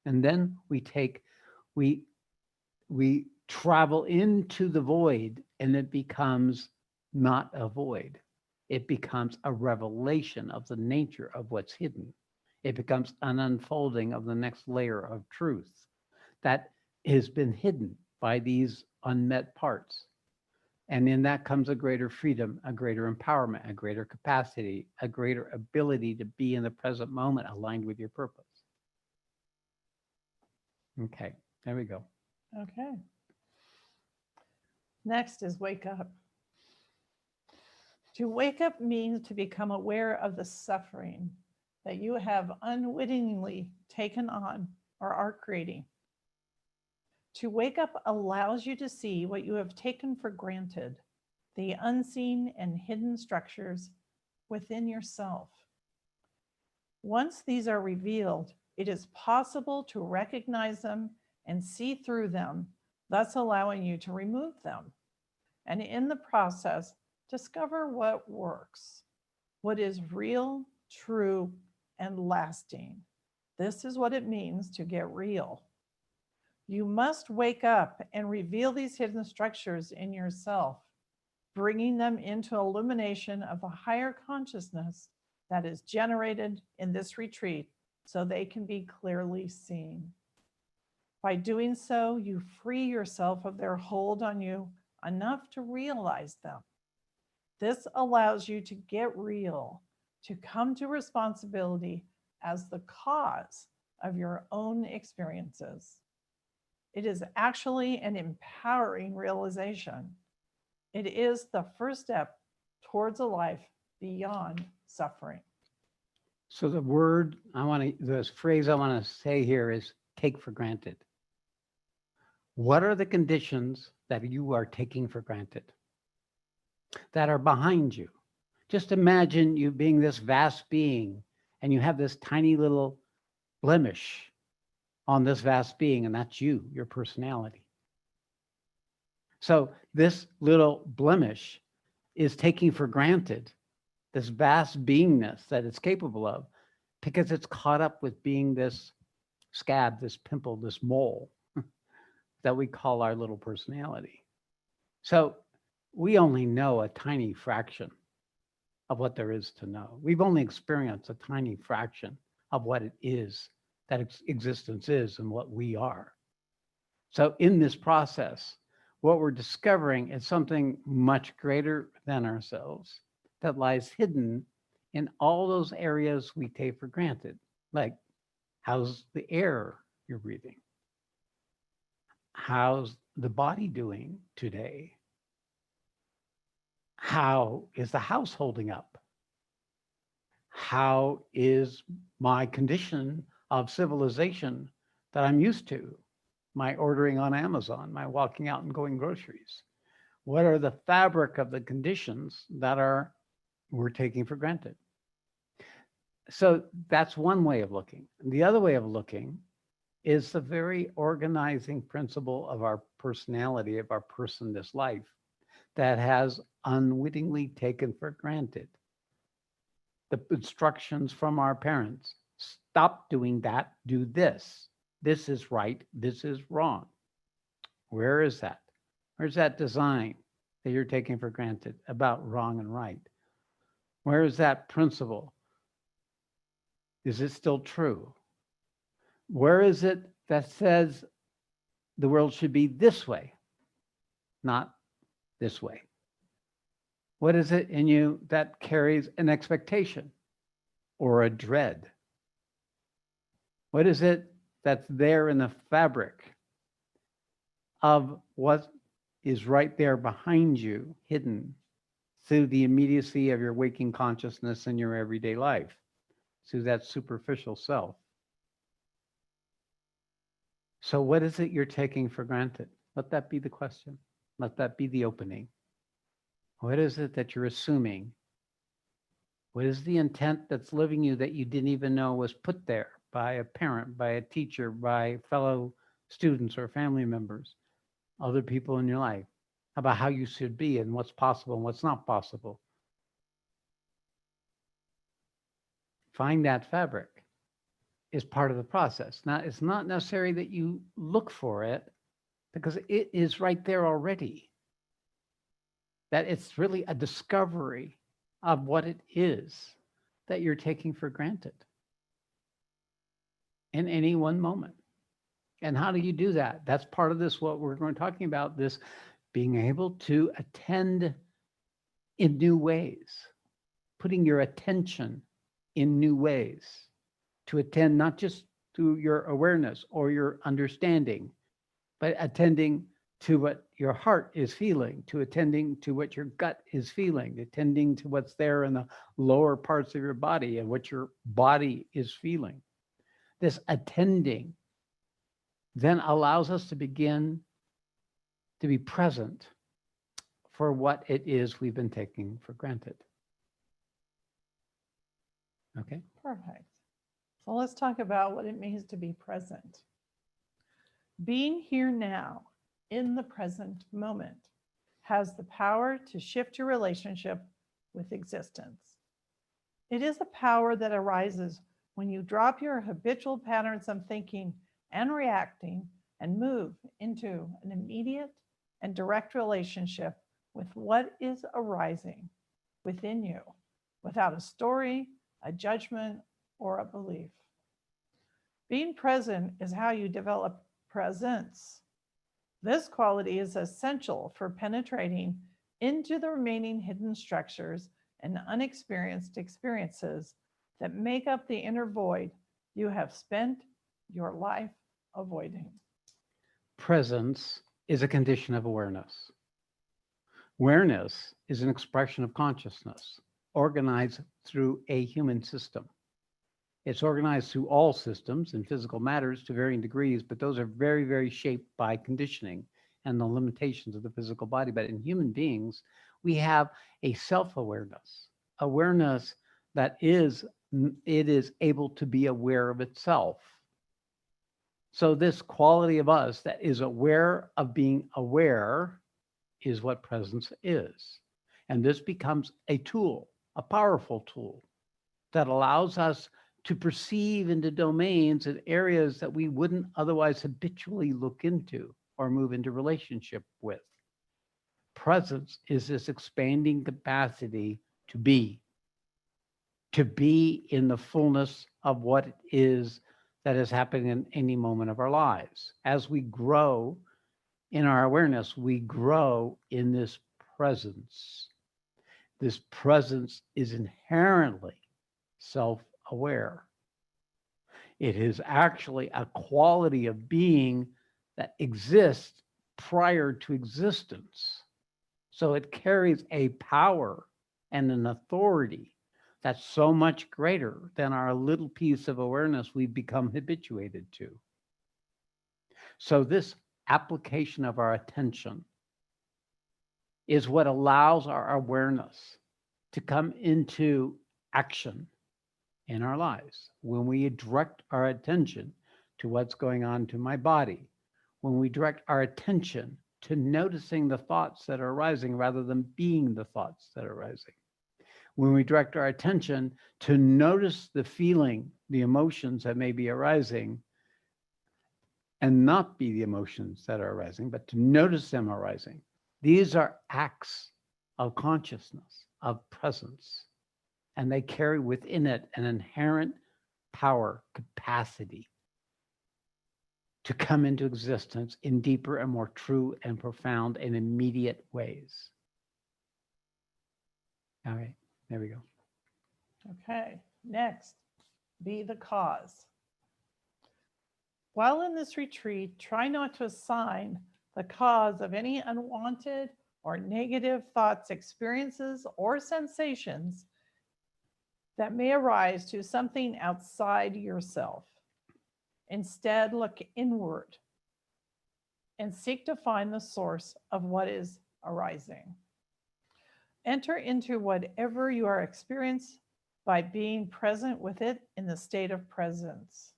And then we travel into the void, and it becomes not a void. It becomes a revelation of the nature of what's hidden. It becomes an unfolding of the next layer of truth that has been hidden by these unmet parts. And in that comes a greater freedom, a greater empowerment, a greater capacity, a greater ability to be in the present moment aligned with your purpose. Okay, there we go. Okay. Next is wake up. To wake up means to become aware of the suffering that you have unwittingly taken on or are creating. To wake up allows you to see what you have taken for granted, the unseen and hidden structures within yourself. Once these are revealed, it is possible to recognize them and see through them, thus allowing you to remove them. And in the process, discover what works, what is real, true, and lasting. This is what it means to get real. You must wake up and reveal these hidden structures in yourself, bringing them into illumination of the higher consciousness that is generated in this retreat so they can be clearly seen. By doing so, you free yourself of their hold on you enough to realize them. This allows you to get real, to come to responsibility as the cause of your own experiences. It is actually an empowering realization. It is the first step towards a life beyond suffering. So the phrase I want to say here is take for granted. What are the conditions that you are taking for granted that are behind you? Just imagine you being this vast being and you have this tiny little blemish on this vast being, and that's you, your personality. So this little blemish is taking for granted this vast beingness that it's capable of because it's caught up with being this scab, this pimple, this mole that we call our little personality. So we only know a tiny fraction of what there is to know. We've only experienced a tiny fraction of what it is, that existence is and what we are. So in this process, what we're discovering is something much greater than ourselves that lies hidden in all those areas we take for granted, like how's the air you're breathing? How's the body doing today? How is the house holding up? How is my condition of civilization that I'm used to? My ordering on Amazon, my walking out and going groceries. What are the fabric of the conditions that we're taking for granted? So that's one way of looking. The other way of looking is the very organizing principle of our personality, of our person, this life, that has unwittingly taken for granted the instructions from our parents. Stop doing that, do this. This is right, this is wrong. Where is that? Where's that design that you're taking for granted about wrong and right? Where is that principle? Is it still true? Where is it that says the world should be this way, not this way? What is it in you that carries an expectation or a dread? What is it that's there in the fabric of what is right there behind you, hidden through the immediacy of your waking consciousness in your everyday life, through that superficial self? So what is it you're taking for granted? Let that be the question. Let that be the opening. What is it that you're assuming? What is the intent that's living you that you didn't even know was put there by a parent, by a teacher, by fellow students or family members? other people in your life, about how you should be and what's possible and what's not possible. Find that fabric is part of the process. Now, it's not necessary that you look for it because it is right there already. That it's really a discovery of what it is that you're taking for granted in any one moment. And how do you do that? That's part of this, what we're going to talking about, this being able to attend in new ways, putting your attention in new ways, to attend not just to your awareness or your understanding, but attending to what your heart is feeling, to attending to what your gut is feeling, attending to what's there in the lower parts of your body and what your body is feeling. This attending then allows us to begin to be present for what it is we've been taking for granted. Okay? Perfect. So let's talk about what it means to be present. Being here now, in the present moment, has the power to shift your relationship with existence. It is a power that arises when you drop your habitual patterns of thinking and reacting and move into an immediate and direct relationship with what is arising within you without a story, a judgment, or a belief. Being present is how you develop presence. This quality is essential for penetrating into the remaining hidden structures and unexperienced experiences that make up the inner void you have spent your life avoiding. Presence is a condition of awareness. Awareness is an expression of consciousness organized through a human system. It's organized through all systems and physical matters to varying degrees, but those are very, very shaped by conditioning and the limitations of the physical body. But in human beings, we have a self-awareness, awareness that it is able to be aware of itself. So this quality of us that is aware of being aware is what presence is. And this becomes a tool, a powerful tool that allows us to perceive into domains and areas that we wouldn't otherwise habitually look into or move into relationship with. Presence is this expanding capacity to be in the fullness of what it is that is happening in any moment of our lives. As we grow in our awareness, we grow in this presence. This presence is inherently self-aware. It is actually a quality of being that exists prior to existence. So it carries a power and an authority that's so much greater than our little piece of awareness we've become habituated to. So this application of our attention is what allows our awareness to come into action in our lives. When we direct our attention to what's going on to my body, when we direct our attention to noticing the thoughts that are arising rather than being the thoughts that are arising, when we direct our attention to notice the feeling, the emotions that may be arising, and not be the emotions that are arising, but to notice them arising. These are acts of consciousness, of presence, and they carry within it an inherent power, capacity to come into existence in deeper and more true and profound and immediate ways. All right, there we go. Okay, next, be the cause. While in this retreat, try not to assign the cause of any unwanted or negative thoughts, experiences, or sensations that may arise to something outside yourself. Instead, look inward and seek to find the source of what is arising. Enter into whatever you are experiencing by being present with it in the state of presence.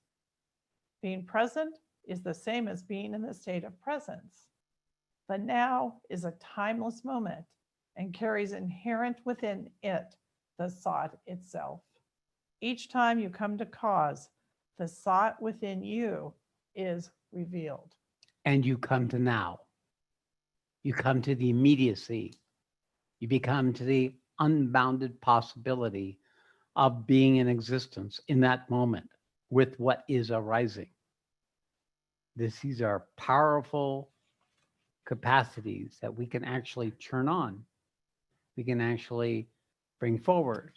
Being present is the same as being in the state of presence. The now is a timeless moment and carries inherent within it the thought itself. Each time you come to cause, the thought within you is revealed. And you come to now. You come to the immediacy. You become to the unbounded possibility of being in existence in that moment with what is arising. These are powerful capacities that we can actually turn on. We can actually bring forward.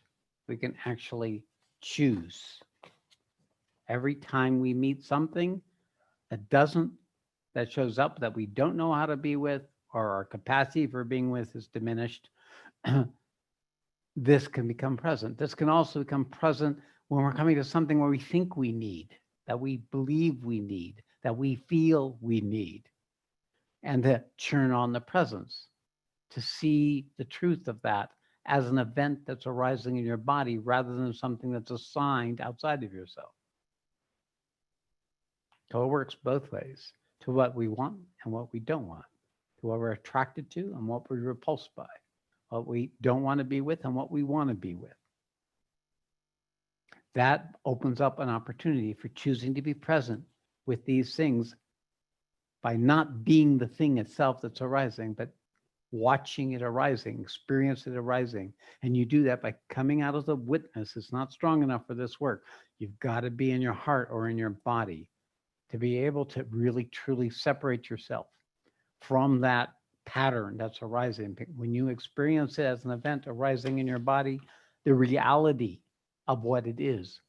We can actually choose. Every time we meet something that shows up that we don't know how to be with, or our capacity for being with is diminished, this can become present. This can also become present when we're coming to something where we think we need, that we believe we need, that we feel we need, and to turn on the presence, to see the truth of that as an event that's arising in your body rather than something that's assigned outside of yourself. So it works both ways, to what we want and what we don't want, to what we're attracted to and what we're repulsed by, what we don't want to be with and what we want to be with. That opens up an opportunity for choosing to be present with these things by not being the thing itself that's arising, but watching it arising, experience it arising. And you do that by coming out as a witness. It's not strong enough for this work. You've got to be in your heart or in your body to be able to really, truly separate yourself from that pattern that's arising. When you experience it as an event arising in your body, the reality of what it is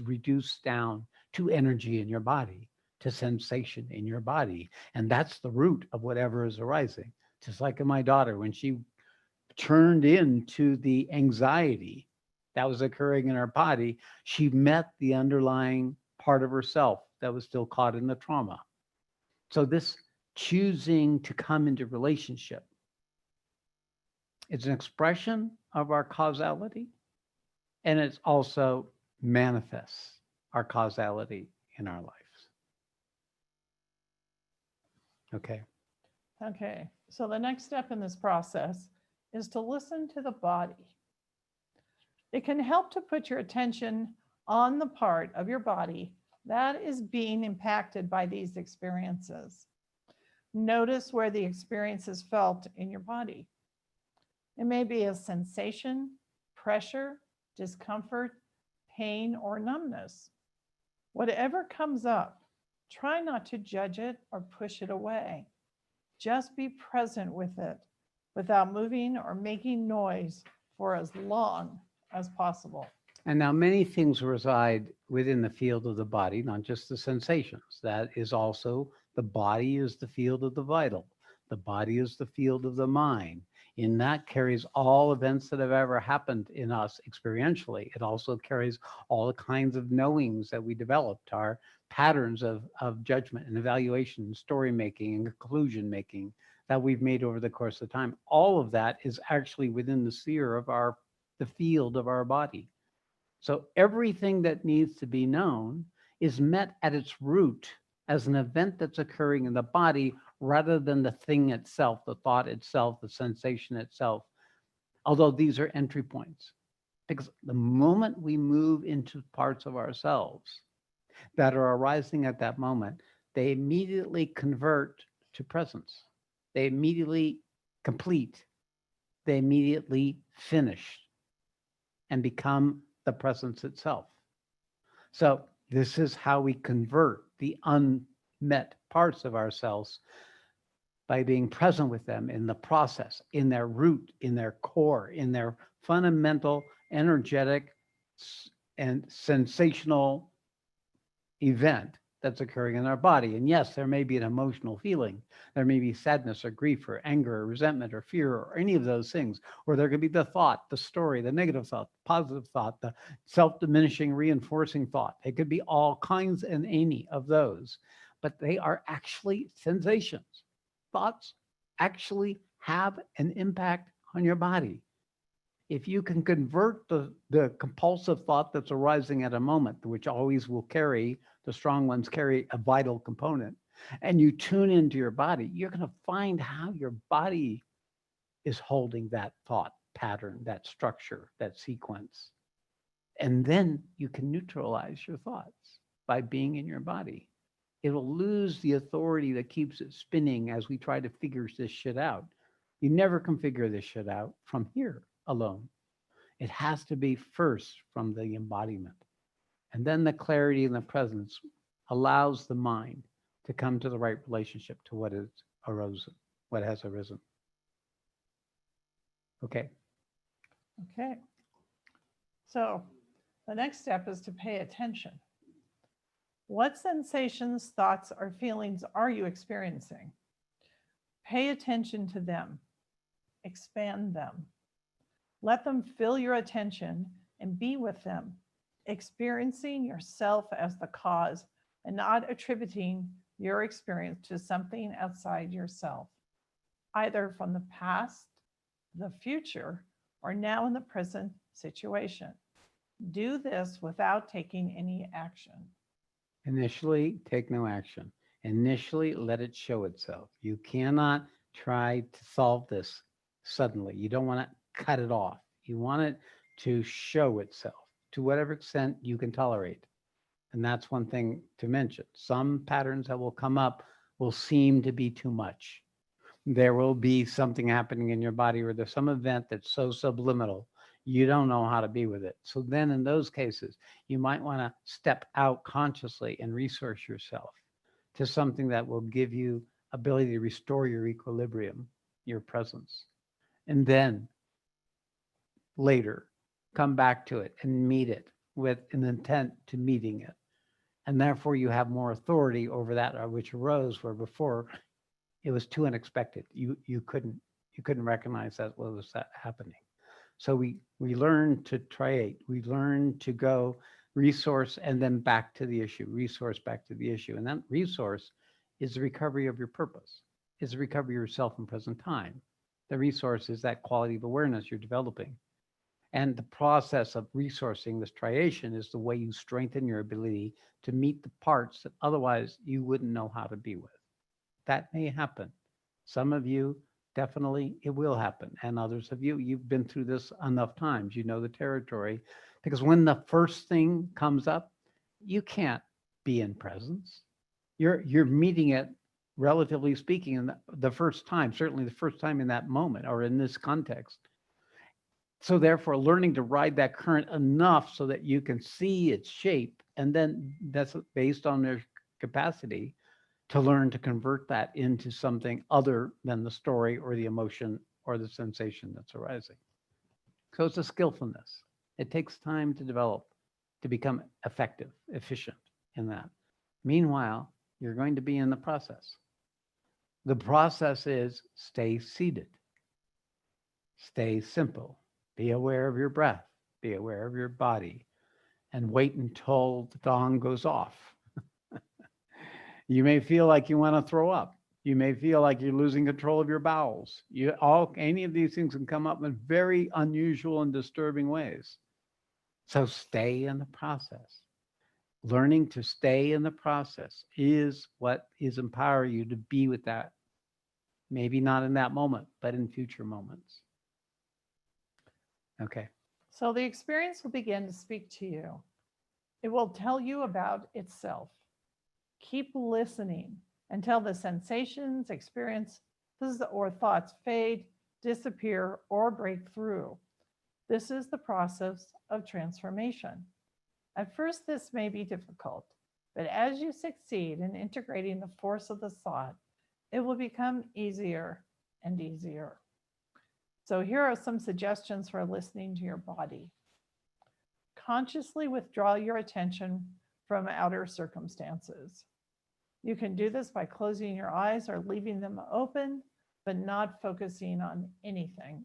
reduced down to energy in your body, to sensation in your body. And that's the root of whatever is arising. Just like in my daughter, when she turned into the anxiety that was occurring in her body, she met the underlying part of herself that was still caught in the trauma. So this choosing to come into relationship, it's an expression of our causality, and it's also manifests our causality in our lives. Okay. Okay, so the next step in this process is to listen to the body. It can help to put your attention on the part of your body that is being impacted by these experiences. Notice where the experience is felt in your body. It may be a sensation, pressure, discomfort, pain, or numbness. Whatever comes up, try not to judge it or push it away. Just be present with it without moving or making noise for as long as possible. And now many things reside within the field of the body, not just the sensations. That is also, the body is the field of the vital. The body is the field of the mind. In that carries all events that have ever happened in us experientially. It also carries all the kinds of knowings that we developed, our patterns of judgment and evaluation, and story making and conclusion making that we've made over the course of time. All of that is actually within the sphere of the field of our body. So everything that needs to be known is met at its root as an event that's occurring in the body rather than the thing itself, the thought itself, the sensation itself, although these are entry points. Because the moment we move into parts of ourselves that are arising at that moment, they immediately convert to presence. They immediately complete. They immediately finish and become the presence itself. So this is how we convert the unmet parts of ourselves, by being present with them in the process, in their root, in their core, in their fundamental, energetic, and sensational event that's occurring in our body. And yes, there may be an emotional feeling. There may be sadness or grief or anger or resentment or fear or any of those things. Or there could be the thought, the story, the negative thought, positive thought, the self-diminishing, reinforcing thought. It could be all kinds and any of those, but they are actually sensations. Thoughts actually have an impact on your body. If you can convert the compulsive thought that's arising at a moment, which always will carry, the strong ones carry a vital component. and you tune into your body, you're going to find how your body is holding that thought pattern, that structure, that sequence. And then you can neutralize your thoughts by being in your body. It'll lose the authority that keeps it spinning as we try to figure this shit out. You never can figure this shit out from here alone. It has to be first from the embodiment. And then the clarity and the presence allows the mind to come to the right relationship to what is arisen, what has arisen. Okay. Okay. So the next step is to pay attention. What sensations, thoughts, or feelings are you experiencing? Pay attention to them. Expand them. Let them fill your attention and be with them, experiencing yourself as the cause and not attributing your experience to something outside yourself, either from the past, the future, or now in the present situation. Do this without taking any action. Initially, take no action. Initially, let it show itself. You cannot try to solve this suddenly. You don't want to cut it off. You want it to show itself to whatever extent you can tolerate. And that's one thing to mention. Some patterns that will come up will seem to be too much. There will be something happening in your body or there's some event that's so subliminal, you don't know how to be with it. So then in those cases, you might want to step out consciously and resource yourself to something that will give you ability to restore your equilibrium, your presence. And then later, come back to it and meet it with an intent to meeting it. And therefore you have more authority over that which arose, where before it was too unexpected. You couldn't recognize that what was that happening. So we learn to triate. We learn to go resource and then back to the issue, resource back to the issue. And that resource is the recovery of your purpose, is the recovery of yourself in present time. The resource is that quality of awareness you're developing. And the process of resourcing, this triation, is the way you strengthen your ability to meet the parts that otherwise you wouldn't know how to be with. That may happen. Some of you, definitely it will happen. And others of you, you've been through this enough times. You know the territory. Because when the first thing comes up, you can't be in presence. You're meeting it, relatively speaking, in the first time, certainly the first time in that moment or in this context. So therefore, learning to ride that current enough so that you can see its shape, and then that's based on their capacity to learn to convert that into something other than the story or the emotion or the sensation that's arising. So it's a skillfulness. It takes time to develop, to become effective, efficient in that. Meanwhile, you're going to be in the process. The process is stay seated, stay simple, be aware of your breath, be aware of your body, and wait until the gong goes off. You may feel like you want to throw up. You may feel like you're losing control of your bowels. Any of these things can come up in very unusual and disturbing ways. So stay in the process. Learning to stay in the process is what is empowering you to be with that. Maybe not in that moment, but in future moments. Okay. So the experience will begin to speak to you. It will tell you about itself. Keep listening until the sensations, experiences, or thoughts fade, disappear, or break through. This is the process of transformation. At first, this may be difficult, but as you succeed in integrating the force of the thought, it will become easier and easier. So here are some suggestions for listening to your body. Consciously withdraw your attention from outer circumstances. You can do this by closing your eyes or leaving them open, but not focusing on anything.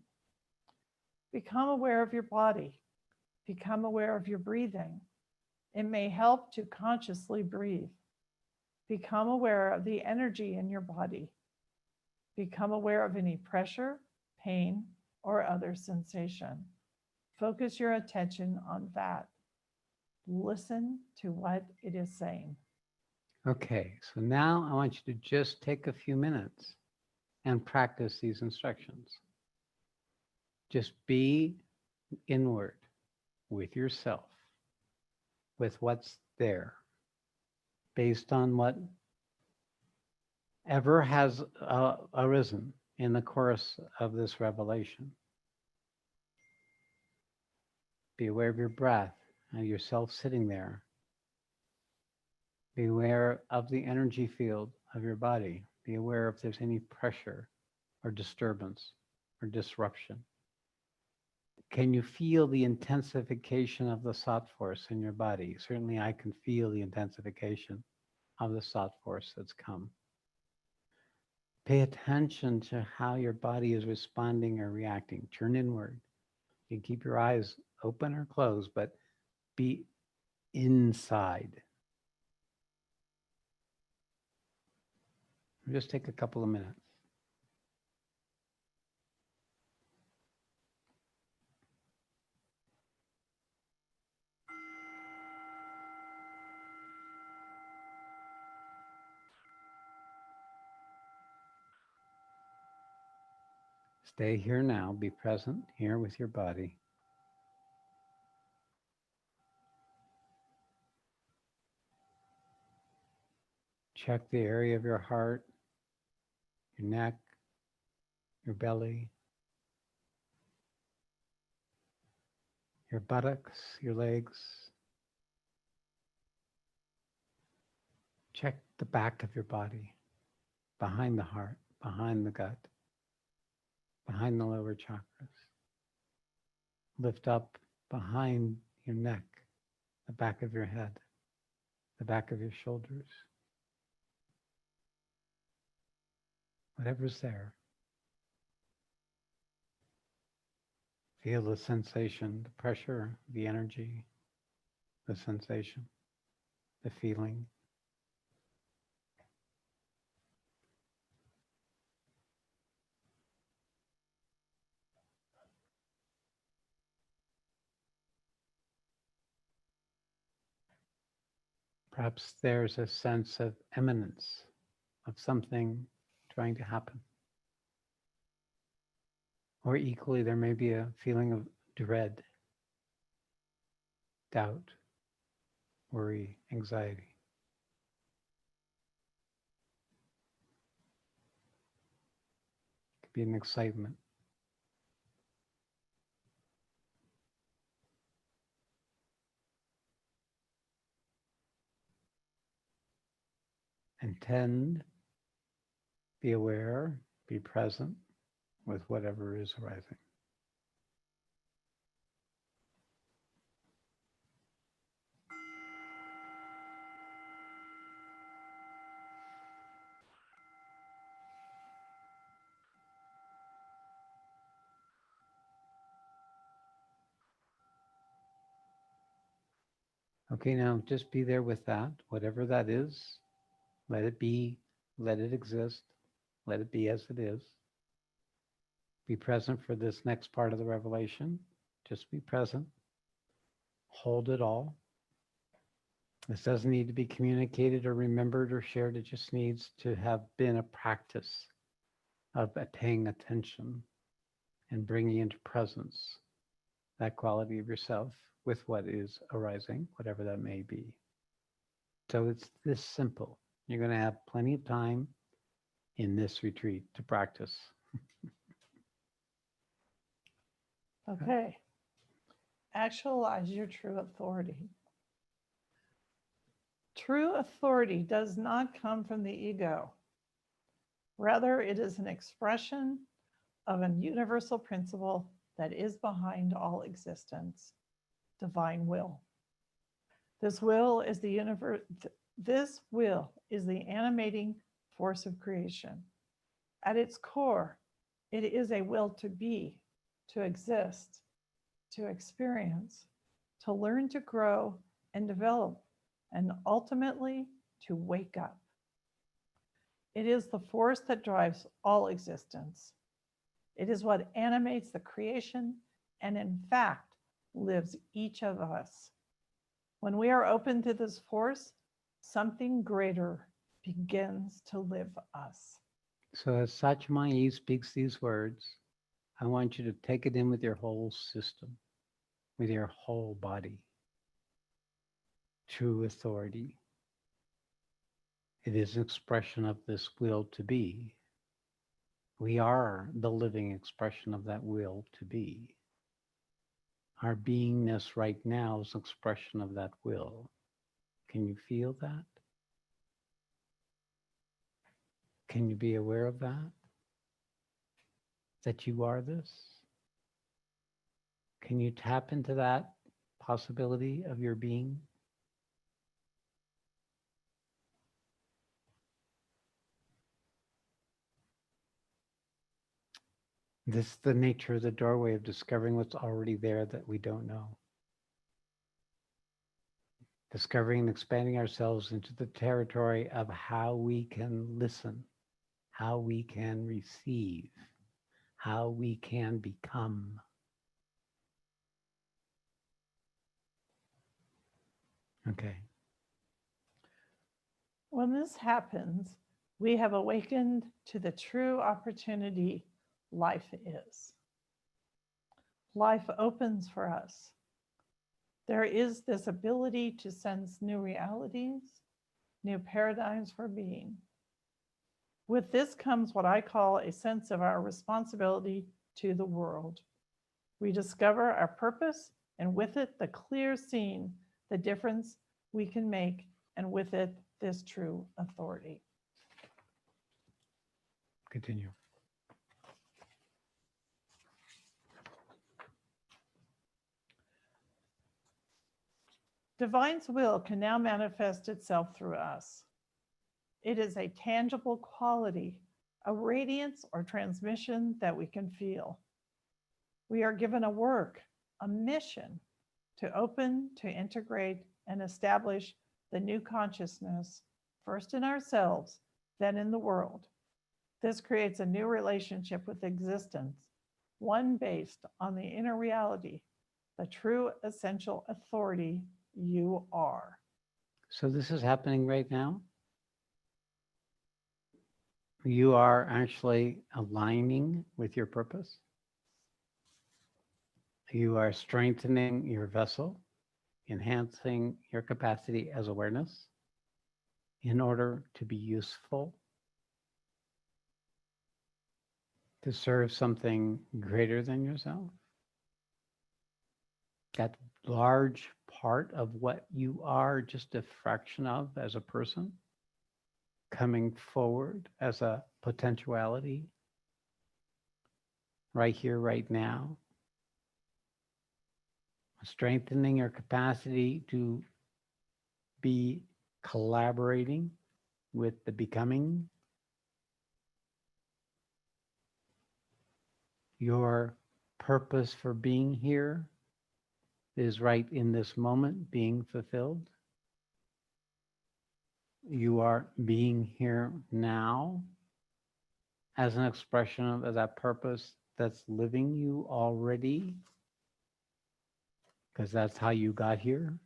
Become aware of your body. Become aware of your breathing. It may help to consciously breathe. Become aware of the energy in your body. Become aware of any pressure, pain, or other sensation. Focus your attention on that. Listen to what it is saying. Okay, so now I want you to just take a few minutes and practice these instructions. Just be inward with yourself, with what's there, based on what ever has arisen in the course of this revelation. Be aware of your breath and yourself sitting there. Be aware of the energy field of your body. Be aware if there's any pressure or disturbance or disruption. Can you feel the intensification of the Sat force in your body? Certainly I can feel the intensification of the Sat force that's come. Pay attention to how your body is responding or reacting. Turn inward. You can keep your eyes open or closed, but be inside. Just take a couple of minutes. Stay here now. Be present here with your body. Check the area of your heart, your neck, your belly, your buttocks, your legs. Check the back of your body, behind the heart, behind the gut, behind the lower chakras. Lift up behind your neck, the back of your head, the back of your shoulders. Whatever's there. Feel the sensation, the pressure, the energy, the sensation, the feeling. Perhaps there's a sense of imminence of something trying to happen. Or equally, there may be a feeling of dread, doubt, worry, anxiety. It could be an excitement. Intend, be aware, be present with whatever is arising. Okay, now just be there with that, whatever that is. Let it be, let it exist, let it be as it is. Be present for this next part of the revelation. Just be present. Hold it all. This doesn't need to be communicated or remembered or shared. It just needs to have been a practice of paying attention and bringing into presence that quality of yourself with what is arising, whatever that may be. So it's this simple. You're going to have plenty of time in this retreat to practice. Okay. Actualize your true authority. True authority does not come from the ego. Rather, it is an expression of a universal principle that is behind all existence, divine will. This will is the animating force of creation. At its core, it is a will to be, to exist, to experience, to learn to grow and develop, and ultimately to wake up. It is the force that drives all existence. It is what animates the creation and, in fact, lives each of us. When we are open to this force, something greater begins to live us. So as Satchmayi speaks these words, I want you to take it in with your whole system, with your whole body. True authority. It is an expression of this will to be. We are the living expression of that will to be. Our beingness right now is an expression of that will. Can you feel that? Can you be aware of that? That you are this? Can you tap into that possibility of your being? This is the nature of the doorway of discovering what's already there that we don't know. Discovering and expanding ourselves into the territory of how we can listen, how we can receive, how we can become. Okay. When this happens, we have awakened to the true opportunity life is. Life opens for us. There is this ability to sense new realities, new paradigms for being. With this comes what I call a sense of our responsibility to the world. We discover our purpose, and with it, the clear seeing the difference we can make, and with it, this true authority. Continue. Divine's will can now manifest itself through us. It is a tangible quality, a radiance or transmission that we can feel. We are given a work, a mission to open, to integrate, and establish the new consciousness, first in ourselves, then in the world. This creates a new relationship with existence, one based on the inner reality, the true essential authority you are. So this is happening right now? You are actually aligning with your purpose? You are strengthening your vessel, enhancing your capacity as awareness in order to be useful, to serve something greater than yourself. That large part of what you are just a fraction of as a person, coming forward as a potentiality right here, right now. Strengthening your capacity to be collaborating with the becoming. Your purpose for being here is right in this moment being fulfilled. You are being here now as an expression of that purpose that's living you already, because that's how you got here.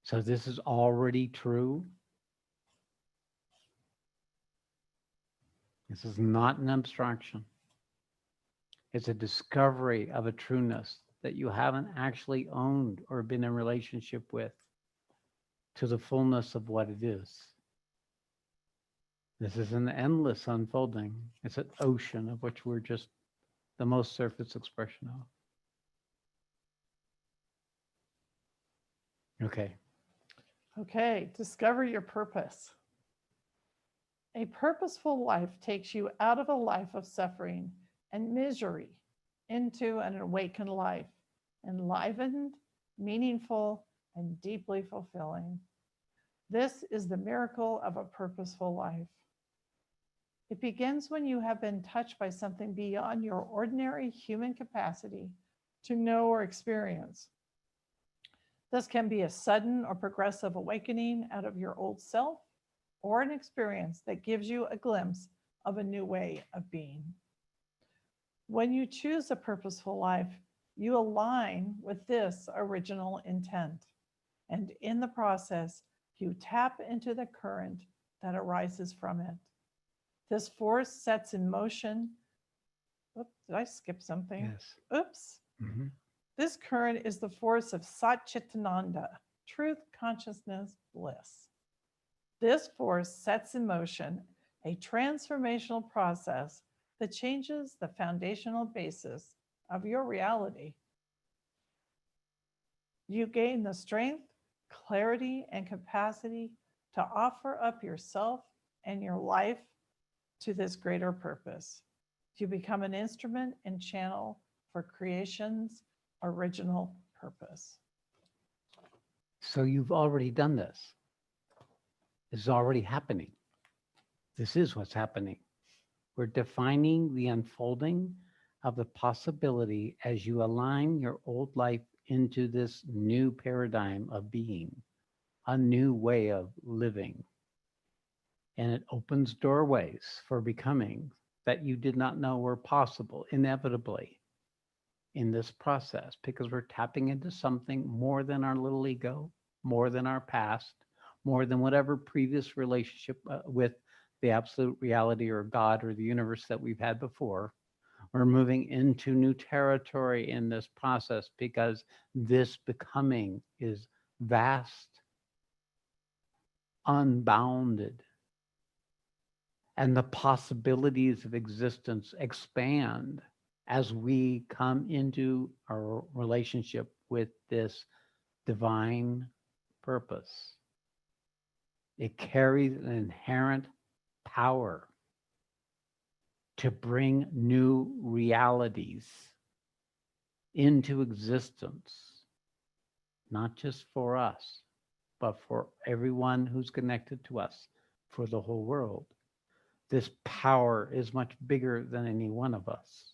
So this is already true. This is not an abstraction. It's a discovery of a trueness that you haven't actually owned or been in relationship with to the fullness of what it is. This is an endless unfolding. It's an ocean of which we're just the most surface expression of. Okay. Okay, discover your purpose. A purposeful life takes you out of a life of suffering and misery into an awakened life, enlivened, meaningful, and deeply fulfilling. This is the miracle of a purposeful life. It begins when you have been touched by something beyond your ordinary human capacity to know or experience. This can be a sudden or progressive awakening out of your old self, or an experience that gives you a glimpse of a new way of being. When you choose a purposeful life, you align with this original intent. And in the process, You tap into the current that arises from it. This force sets in motion. Oops, did I skip something? Yes. Oops. Mhm. This current is the force of Satchitananda, truth, consciousness, bliss. This force sets in motion a transformational process that changes the foundational basis of your reality. You gain the strength, clarity, and capacity to offer up yourself and your life to this greater purpose. You become an instrument and channel for creation's original purpose. So you've already done this. This is already happening. This is what's happening. We're defining the unfolding of the possibility as you align your old life into this new paradigm of being, a new way of living. And it opens doorways for becoming that you did not know were possible, inevitably, in this process, because we're tapping into something more than our little ego, more than our past, more than whatever previous relationship with the absolute reality or God or the universe that we've had before. We're moving into new territory in this process because this becoming is vast, unbounded, and the possibilities of existence expand as we come into our relationship with this divine purpose. It carries an inherent power to bring new realities into existence, not just for us, but for everyone who's connected to us, for the whole world. This power is much bigger than any one of us.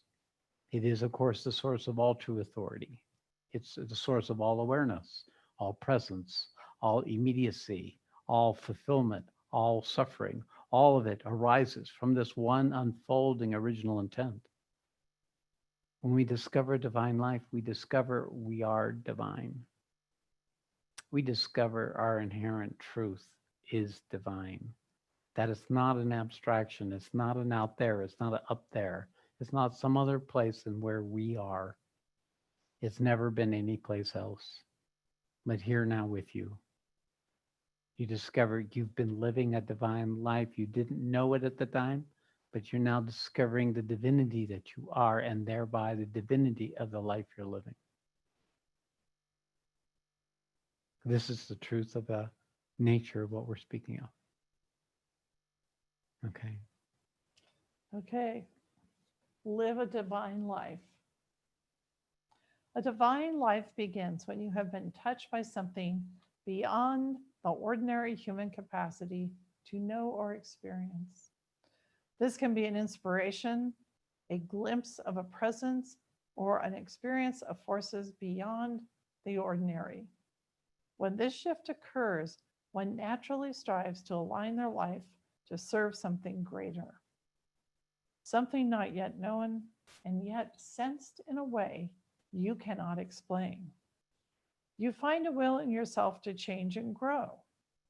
It is, of course, the source of all true authority. It's the source of all awareness, all presence, all immediacy, all fulfillment, all suffering. All of it arises from this one unfolding original intent. When we discover divine life, we discover we are divine. We discover our inherent truth is divine. That it's not an abstraction. It's not an out there. It's not an up there. It's not some other place than where we are. It's never been any place else, but here now with you. You discover you've been living a divine life. You didn't know it at the time, but you're now discovering the divinity that you are and thereby the divinity of the life you're living. This is the truth of the nature of what we're speaking of. Okay. Okay. Live a divine life. A divine life begins when you have been touched by something beyond the ordinary human capacity to know or experience. This can be an inspiration, a glimpse of a presence, or an experience of forces beyond the ordinary. When this shift occurs, one naturally strives to align their life to serve something greater, something not yet known and yet sensed in a way you cannot explain. You find a will in yourself to change and grow,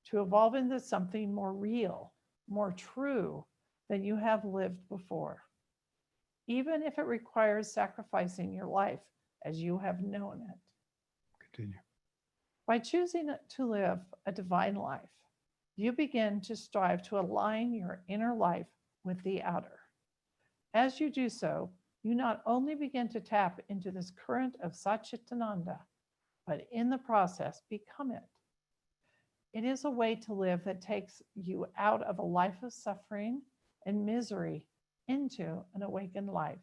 to evolve into something more real, more true than you have lived before, even if it requires sacrificing your life as you have known it. Continue. By choosing to live a divine life, you begin to strive to align your inner life with the outer. As you do so, you not only begin to tap into this current of Satchitananda, but in the process become it. It is a way to live that takes you out of a life of suffering and misery into an awakened life,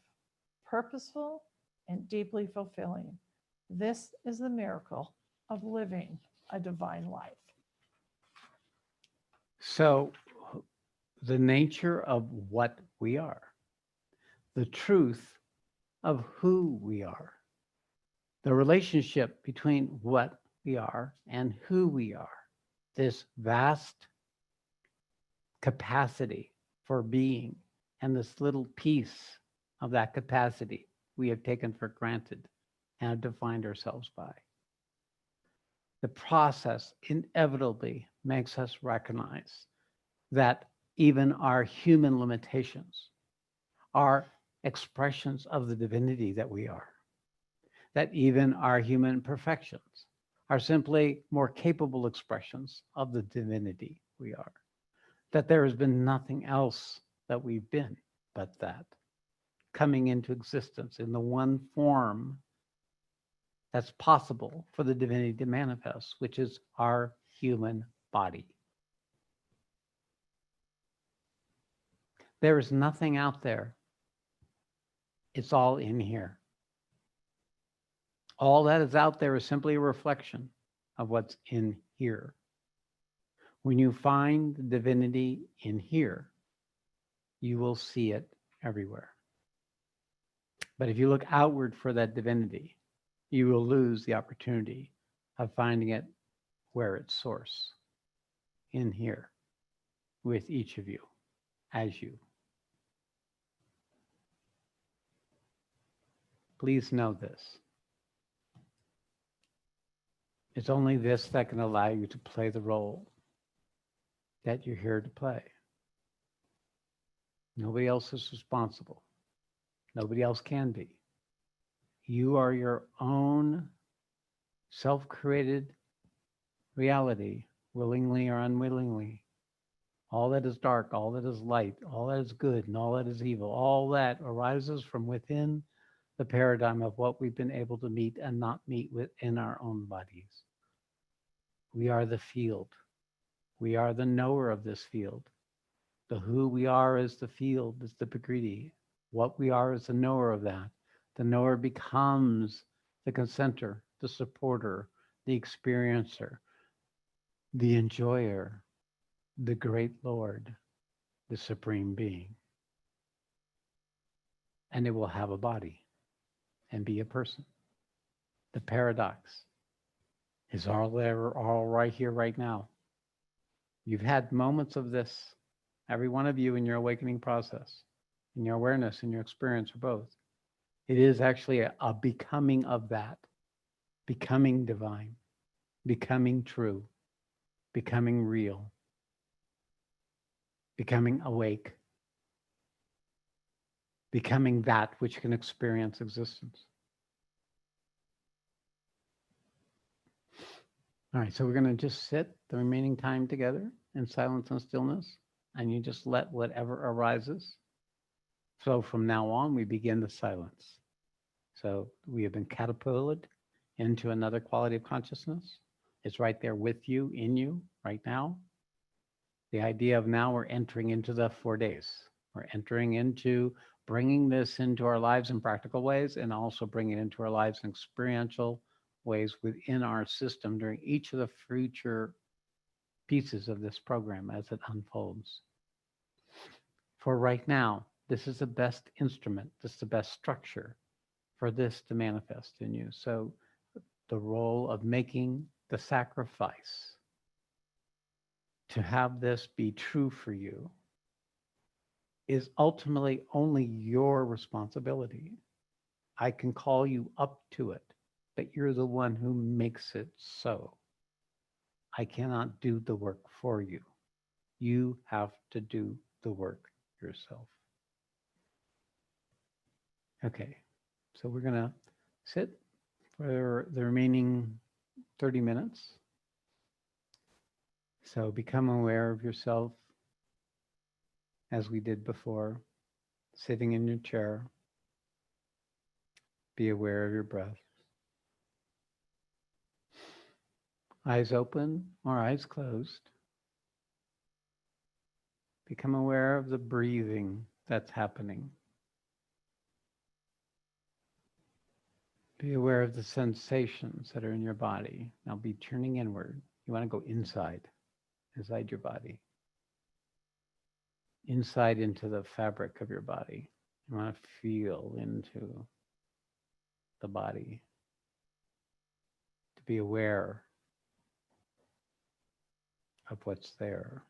purposeful and deeply fulfilling. This is the miracle of living a divine life. So, the nature of what we are, the truth of who we are, the relationship between what we are and who we are, this vast capacity for being, and this little piece of that capacity we have taken for granted and have defined ourselves by. The process inevitably makes us recognize that even our human limitations are expressions of the divinity that we are, that even our human perfections are simply more capable expressions of the divinity we are, that there has been nothing else that we've been but that, coming into existence in the one form that's possible for the divinity to manifest, which is our human body. There is nothing out there. It's all in here. All that is out there is simply a reflection of what's in here. When you find the divinity in here, you will see it everywhere. But if you look outward for that divinity, you will lose the opportunity of finding it where its source, in here, with each of you, as you. Please know this. It's only this that can allow you to play the role that you're here to play. Nobody else is responsible. Nobody else can be. You are your own self-created reality, willingly or unwillingly. All that is dark, all that is light, all that is good, and all that is evil, all that arises from within the paradigm of what we've been able to meet and not meet within our own bodies. We are the field. We are the knower of this field. The who we are as the field is the Prakriti. What we are is the knower of that. The knower becomes the consenter, the supporter, the experiencer, the enjoyer, the great Lord, the supreme being. And it will have a body and be a person. The paradox is all there, all right here, right now. You've had moments of this, every one of you in your awakening process, in your awareness, in your experience, or both. It is actually a becoming of that, becoming divine, becoming true, becoming real, becoming awake, becoming that which can experience existence. All right, so we're going to just sit the remaining time together in silence and stillness, and you just let whatever arises. So from now on, we begin the silence. So we have been catapulted into another quality of consciousness. It's right there with you, in you, right now. The idea of now we're entering into the 4 days. We're entering into bringing this into our lives in practical ways and also bringing it into our lives in experiential ways within our system during each of the future pieces of this program as it unfolds. For right now, this is the best instrument, this is the best structure for this to manifest in you. So the role of making the sacrifice to have this be true for you is ultimately only your responsibility. I can call you up to it, but you're the one who makes it so. I cannot do the work for you. You have to do the work yourself. Okay, so we're going to sit for the remaining 30 minutes. So become aware of yourself as we did before, sitting in your chair. Be aware of your breath. Eyes open or eyes closed. Become aware of the breathing that's happening. Be aware of the sensations that are in your body. Now be turning inward. You want to go inside your body. Inside into the fabric of your body. You want to feel into the body. To be aware of what's there.